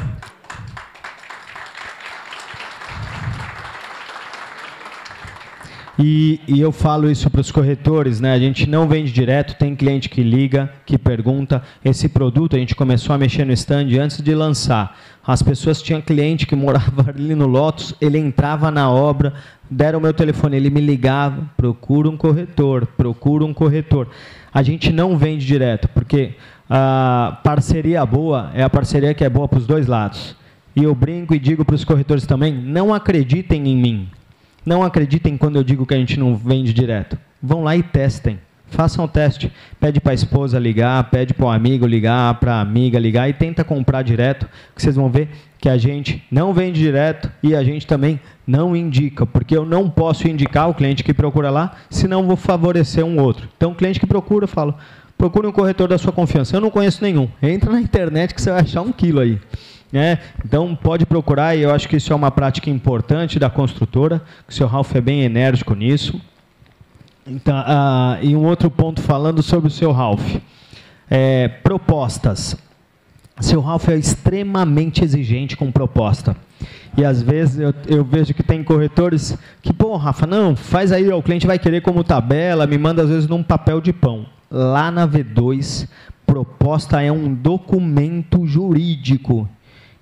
S7: E eu falo isso para os corretores, né? A gente não vende direto, tem cliente que liga, que pergunta. Esse produto a gente começou a mexer no stand antes de lançar. As pessoas tinham cliente que morava ali no Lotus, ele entrava na obra, deram o meu telefone, ele me ligava, procura um corretor. A gente não vende direto, porque a parceria boa é a parceria que é boa para os 2 lados. E eu brinco e digo para os corretores também, não acreditem em mim. Não acreditem quando eu digo que a gente não vende direto. Vão lá e testem. Façam o teste. Pede para a esposa ligar, pede para o amigo ligar, para a amiga ligar e tenta comprar direto, que vocês vão ver que a gente não vende direto e a gente também não indica, porque eu não posso indicar o cliente que procura lá, senão vou favorecer um outro. Então, o cliente que procura, eu falo, procure um corretor da sua confiança. Eu não conheço nenhum. Entra na internet que você vai achar 1 quilo aí. Então pode procurar, e eu acho que isso é uma prática importante da construtora, que o seu Ralf é bem enérgico nisso. Então, e um outro ponto falando sobre o seu Ralph. Propostas. Seu Ralph é extremamente exigente com proposta. E às vezes eu vejo que tem corretores que, pô, Rafa, não, faz aí, o cliente vai querer como tabela, me manda às vezes num papel de pão. Lá na V2, proposta é um documento jurídico.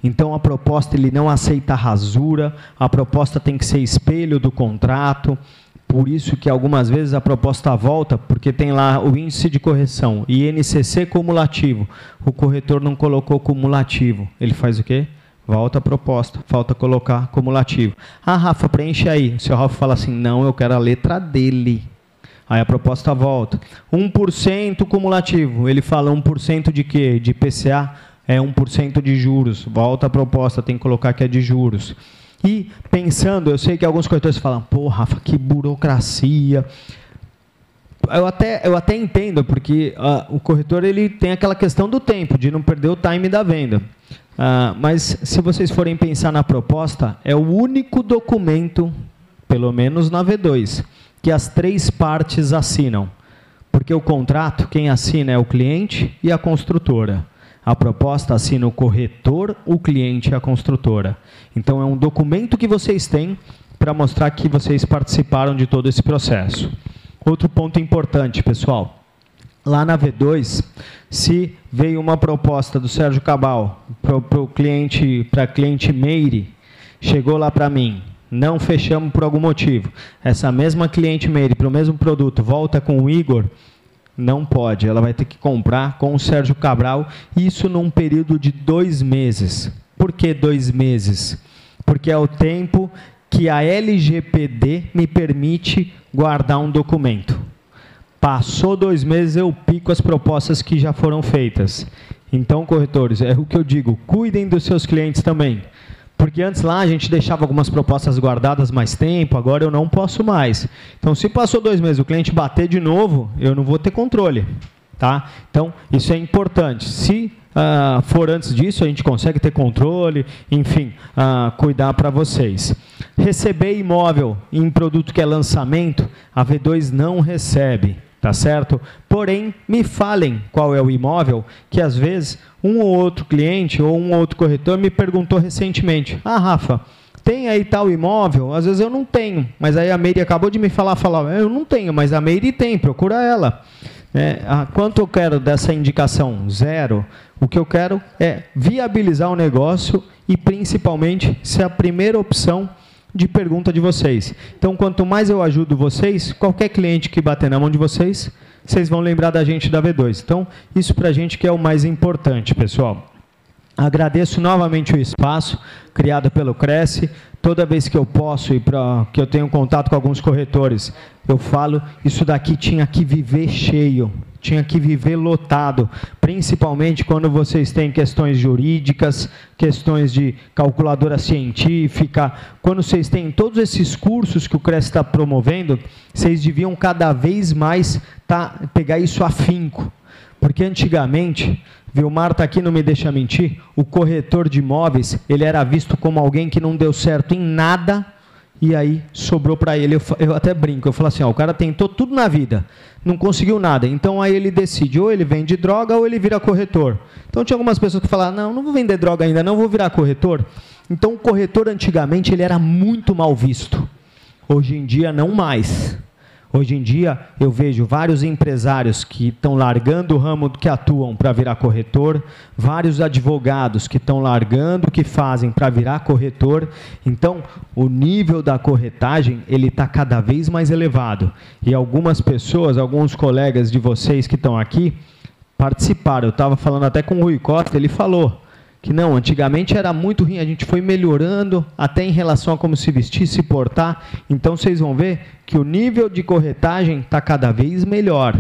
S7: Então a proposta ele não aceita rasura, a proposta tem que ser espelho do contrato. Por isso que algumas vezes a proposta volta, porque tem lá o índice de correção, INCC cumulativo. O corretor não colocou cumulativo. Ele faz o quê? Volta a proposta, falta colocar cumulativo. Ah, Rafa, preenche aí. O seu Rafa fala assim, não, eu quero a letra dele. Aí a proposta volta. 1% cumulativo. Ele fala 1% de quê? De IPCA? É 1% de juros. Volta a proposta, tem que colocar que é de juros. E pensando, eu sei que alguns corretores falam, pô, Rafa, que burocracia. Eu até entendo, porque o corretor ele tem aquela questão do tempo, de não perder o time da venda. Mas se vocês forem pensar na proposta, é o único documento, pelo menos na V2, que as 3 partes assinam. Porque o contrato, quem assina é o cliente e a construtora. A proposta assina o corretor, o cliente e a construtora. Então, é um documento que vocês têm para mostrar que vocês participaram de todo esse processo. Outro ponto importante, pessoal. Lá na V2, se veio uma proposta do Sérgio Cabal para a cliente Meire, chegou lá para mim, não fechamos por algum motivo. Essa mesma cliente Meire, para o mesmo produto, volta com o Igor, não pode, ela vai ter que comprar com o Sérgio Cabral, isso num período de 2 meses. Por que 2 meses? Porque é o tempo que a LGPD me permite guardar um documento. Passou 2 meses, eu pico as propostas que já foram feitas. Então, corretores, é o que eu digo, cuidem dos seus clientes também. Porque antes lá a gente deixava algumas propostas guardadas mais tempo, agora eu não posso mais. Então, se passou 2 meses, o cliente bater de novo, eu não vou ter controle. Tá? Então, isso é importante. Se for antes disso, a gente consegue ter controle, enfim, cuidar para vocês. Receber imóvel em produto que é lançamento, a V2 não recebe. Tá certo? Porém, me falem qual é o imóvel, que às vezes um ou outro cliente ou um ou outro corretor me perguntou recentemente, ah, Rafa, tem aí tal imóvel? Às vezes eu não tenho, mas aí a Meire acabou de me falar, eu não tenho, mas a Meire tem, procura ela. Quanto eu quero dessa indicação? 0. O que eu quero é viabilizar o negócio e principalmente ser a primeira opção de pergunta de vocês. Então, quanto mais eu ajudo vocês, qualquer cliente que bater na mão de vocês, vocês vão lembrar da gente da V2. Então, isso para a gente que é o mais importante, pessoal. Agradeço novamente o espaço criado pelo Cresce. Toda vez que eu posso e que eu tenho contato com alguns corretores, eu falo, isso daqui tinha que viver cheio. Tinha que viver lotado, principalmente quando vocês têm questões jurídicas, questões de calculadora científica, quando vocês têm todos esses cursos que o Cresce está promovendo, vocês deviam cada vez mais pegar isso afinco. Porque antigamente, Vilmar está aqui, não me deixa mentir, o corretor de imóveis, ele era visto como alguém que não deu certo em nada, e aí sobrou para ele, eu até brinco, eu falo assim, o cara tentou tudo na vida, não conseguiu nada, então aí ele decide, ou ele vende droga ou ele vira corretor. Então tinha algumas pessoas que falavam, não vou vender droga ainda, não vou virar corretor. Então o corretor antigamente ele era muito mal visto, hoje em dia não mais. Hoje em dia, eu vejo vários empresários que estão largando o ramo que atuam para virar corretor, vários advogados que estão largando o que fazem para virar corretor. Então, o nível da corretagem ele está cada vez mais elevado. E algumas pessoas, alguns colegas de vocês que estão aqui, participaram. Eu estava falando até com o Rui Costa, ele falou que não, antigamente era muito ruim, a gente foi melhorando até em relação a como se vestir, se portar. Então, vocês vão ver que o nível de corretagem está cada vez melhor.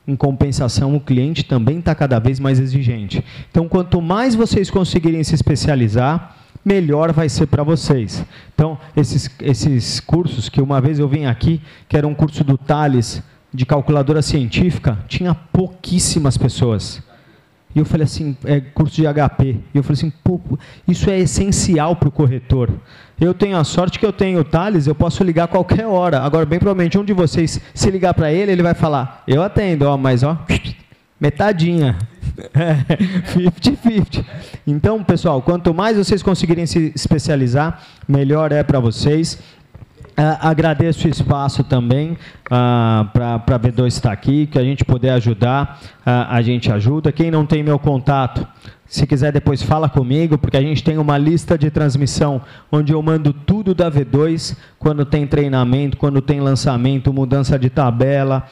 S7: Em compensação, o cliente também está cada vez mais exigente. Então, quanto mais vocês conseguirem se especializar, melhor vai ser para vocês. Então, esses cursos que uma vez eu vim aqui, que era um curso do Thales, de calculadora científica, tinha pouquíssimas pessoas. E eu falei assim, curso de HP. E eu falei assim, pô, isso é essencial para o corretor. Eu tenho a sorte que eu tenho o Thales, eu posso ligar a qualquer hora. Agora, bem provavelmente, um de vocês, se ligar para ele, ele vai falar, eu atendo, ó, mas ó, metadinha. 50-50. Então, pessoal, quanto mais vocês conseguirem se especializar, melhor é para vocês. Agradeço o espaço também para a V2 estar aqui, que a gente puder ajudar, a gente ajuda. Quem não tem meu contato, se quiser depois fala comigo, porque a gente tem uma lista de transmissão onde eu mando tudo da V2, quando tem treinamento, quando tem lançamento, mudança de tabela,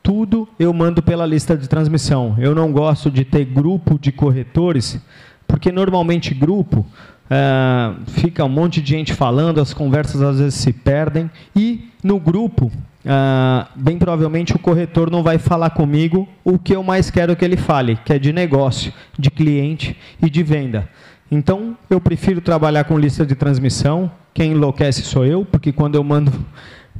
S7: tudo eu mando pela lista de transmissão. Eu não gosto de ter grupo de corretores, porque normalmente grupo fica um monte de gente falando, as conversas às vezes se perdem, e no grupo, bem provavelmente o corretor não vai falar comigo o que eu mais quero que ele fale, que é de negócio, de cliente e de venda. Então, eu prefiro trabalhar com lista de transmissão. Quem enlouquece sou eu, porque quando eu mando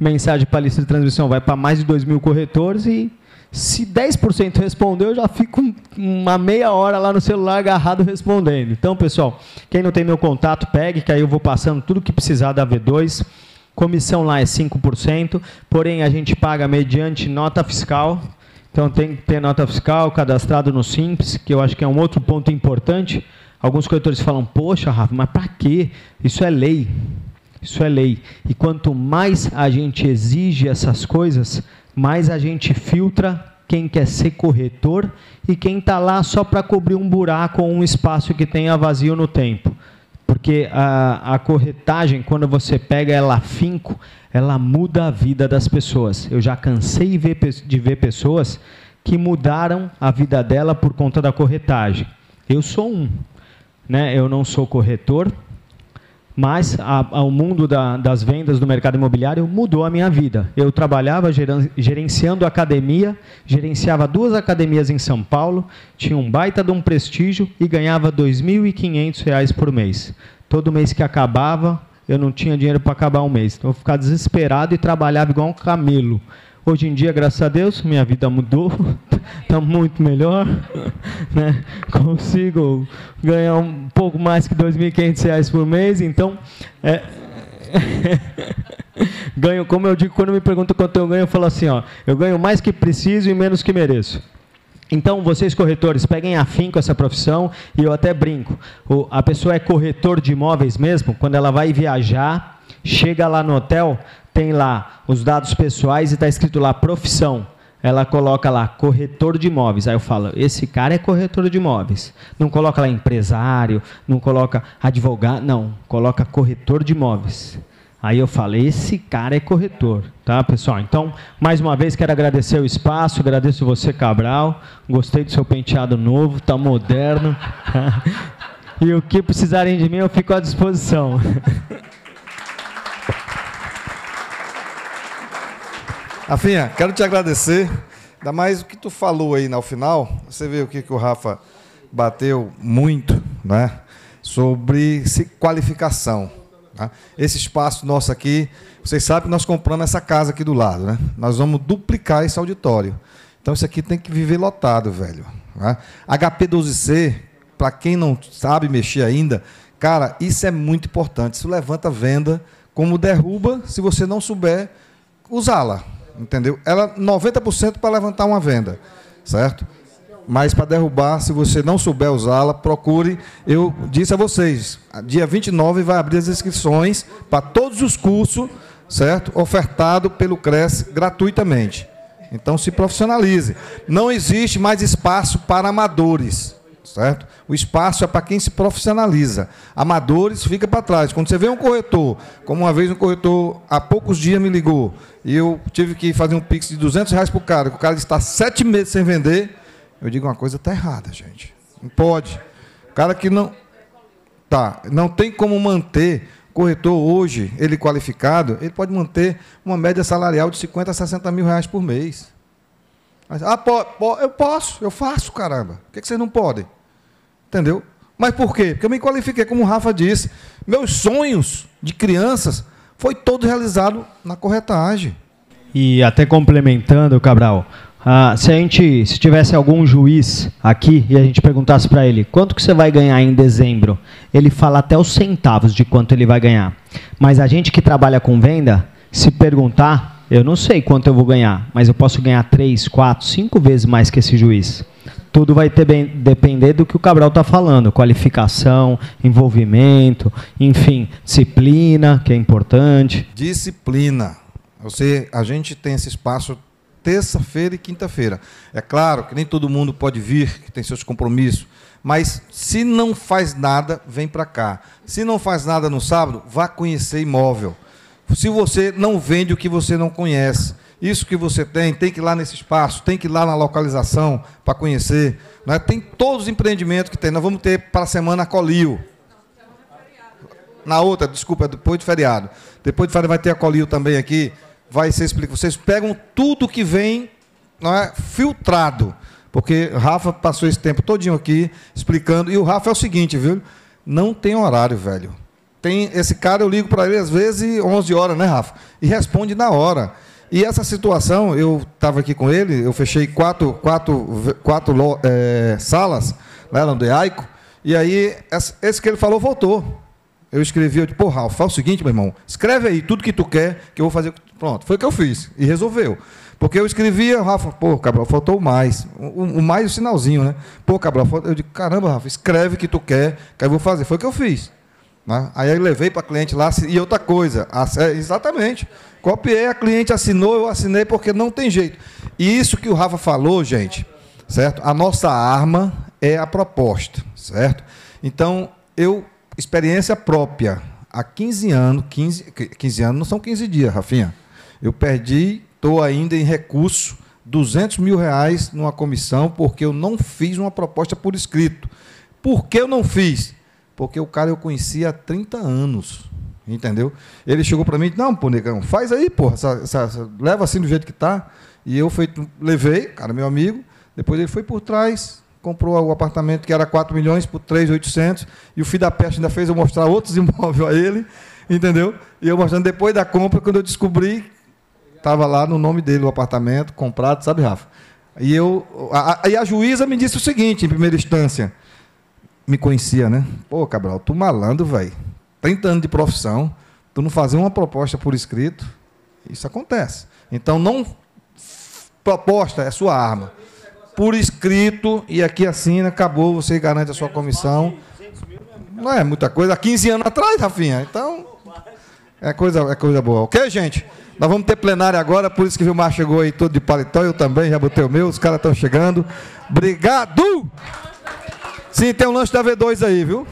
S7: mensagem para a lista de transmissão vai para mais de 2.000 corretores e se 10% respondeu, eu já fico uma meia hora lá no celular agarrado respondendo. Então, pessoal, quem não tem meu contato, pegue, que aí eu vou passando tudo que precisar da V2. Comissão lá é 5%, porém a gente paga mediante nota fiscal. Então, tem que ter nota fiscal cadastrado no Simples, que eu acho que é um outro ponto importante. Alguns corretores falam, poxa, Rafa, mas para quê? Isso é lei. Isso é lei. E quanto mais a gente exige essas coisas, mais a gente filtra quem quer ser corretor e quem está lá só para cobrir um buraco ou um espaço que tenha vazio no tempo. Porque a corretagem, quando você pega ela afinco, ela muda a vida das pessoas. Eu já cansei de ver pessoas que mudaram a vida dela por conta da corretagem. Eu sou um, né? Eu não sou corretor, mas o mundo das vendas do mercado imobiliário mudou a minha vida. Eu trabalhava gerenciando academia, gerenciava 2 academias em São Paulo, tinha um baita de um prestígio e ganhava R$ 2.500 por mês. Todo mês que acabava, eu não tinha dinheiro para acabar um mês. Então eu ficava desesperado e trabalhava igual um camelo. Hoje em dia, graças a Deus, minha vida mudou, está muito melhor, né? Consigo ganhar um pouco mais que R$ 2.500 por mês, então, ganho, como eu digo, quando me perguntam quanto eu ganho, eu falo assim, ó, eu ganho mais que preciso e menos que mereço. Então, vocês corretores, peguem afinco essa profissão, e eu até brinco, a pessoa é corretor de imóveis mesmo, quando ela vai viajar, chega lá no hotel, tem lá os dados pessoais e está escrito lá profissão. Ela coloca lá corretor de imóveis. Aí eu falo, esse cara é corretor de imóveis. Não coloca lá empresário, não coloca advogado, não. Coloca corretor de imóveis. Aí eu falo, esse cara é corretor. Tá, pessoal? Então, mais uma vez, quero agradecer o espaço, agradeço você, Cabral. Gostei do seu penteado novo, está moderno. E o que precisarem de mim, eu fico à disposição.
S2: Rafinha, quero te agradecer, ainda mais o que tu falou aí no final, você vê o que o Rafa bateu muito, né, sobre qualificação. Tá? Esse espaço nosso aqui, vocês sabem que nós compramos essa casa aqui do lado, né? Nós vamos duplicar esse auditório. Então isso aqui tem que viver lotado, velho. Né? HP12C, para quem não sabe mexer ainda, cara, isso é muito importante. Isso levanta venda, como derruba, se você não souber usá-la. Entendeu? Ela 90% para levantar uma venda, certo? Mas para derrubar, se você não souber usá-la, procure. Eu disse a vocês, dia 29 vai abrir as inscrições para todos os cursos, certo? Ofertado pelo CRES gratuitamente. Então se profissionalize. Não existe mais espaço para amadores, certo? O espaço é para quem se profissionaliza. Amadores fica para trás. Quando você vê um corretor, como uma vez um corretor há poucos dias me ligou, e eu tive que fazer um pix de R$200 para o cara, que o cara está 7 meses sem vender, eu digo, uma coisa está errada, gente. Não pode. O cara que não tem como manter corretor hoje, ele qualificado, ele pode manter uma média salarial de 50 a 60 mil reais por mês. Eu posso, eu faço, caramba. Por que vocês não podem? Entendeu? Mas por quê? Porque eu me qualifiquei, como o Rafa disse. Meus sonhos de crianças foi todo realizado na corretagem.
S7: E até complementando, Cabral, Se tivesse algum juiz aqui e a gente perguntasse para ele quanto que você vai ganhar em dezembro, ele fala até os centavos de quanto ele vai ganhar. Mas a gente que trabalha com venda, se perguntar, eu não sei quanto eu vou ganhar, mas eu posso ganhar 3, 4, 5 vezes mais que esse juiz. Tudo vai depender do que o Cabral está falando, qualificação, envolvimento, enfim, disciplina, que é importante.
S2: Disciplina. A gente tem esse espaço terça-feira e quinta-feira. É claro que nem todo mundo pode vir, que tem seus compromissos, mas se não faz nada, vem para cá. Se não faz nada no sábado, vá conhecer imóvel. Se você não vende o que você não conhece, isso que você tem que ir lá nesse espaço, tem que ir lá na localização para conhecer. Né? Tem todos os empreendimentos que tem. Nós vamos ter para a semana a Colio. Na outra, desculpa, depois de feriado. Depois de feriado vai ter a Colio também aqui. Vai ser explicado. Vocês pegam tudo que vem, não é, filtrado. Porque o Rafa passou esse tempo todinho aqui explicando. E o Rafa é o seguinte, viu? Não tem horário, velho. Tem esse cara, eu ligo para ele às vezes 11 horas, né, Rafa? E responde na hora. E essa situação, eu estava aqui com ele, eu fechei quatro salas lá no DEAICO, e aí esse que ele falou voltou. Eu escrevi, eu disse, pô, Ralf, faz o seguinte, meu irmão, escreve aí tudo que tu quer, que eu vou fazer. Pronto, foi o que eu fiz, e resolveu. Porque eu escrevia, Rafa, pô, Cabral, faltou mais. O mais, o sinalzinho, né? Pô, Cabral, eu digo, caramba, Rafa, escreve o que tu quer, que eu vou fazer. Foi o que eu fiz. Né? Aí eu levei para a cliente lá, e outra coisa, exatamente, copiei, a cliente assinou, eu assinei, porque não tem jeito. E isso que o Rafa falou, gente, certo? A nossa arma é a proposta, certo? Então, experiência própria, há 15 anos, 15 anos não são 15 dias, Rafinha. Eu perdi, estou ainda em recurso, R$200 mil numa comissão, porque eu não fiz uma proposta por escrito. Por que eu não fiz? Porque o cara eu conhecia há 30 anos, entendeu? Ele chegou para mim e disse, não, pô, negão, faz aí, porra, leva assim do jeito que está. E eu levei, cara, meu amigo, depois ele foi por trás, comprou o apartamento que era 4 milhões por 3.800, e o filho da peste ainda fez eu mostrar outros imóveis a ele, entendeu? E eu mostrando depois da compra, quando eu descobri, estava lá no nome dele o apartamento, comprado, sabe, Rafa? E a juíza me disse o seguinte, em primeira instância, me conhecia, né? Pô, Cabral, tu malandro, velho. 30 anos de profissão, tu não fazer uma proposta por escrito, isso acontece. Então, proposta é sua arma. Por escrito, e aqui assina, acabou, você garante a sua comissão. Não é muita coisa, há 15 anos atrás, Rafinha. Então, é coisa boa. Ok, gente? Nós vamos ter plenária agora, por isso que o Vilmar chegou aí todo de paletó, eu também, já botei o meu, os caras estão chegando. Obrigado! Sim, tem um lanche da V2 aí, viu?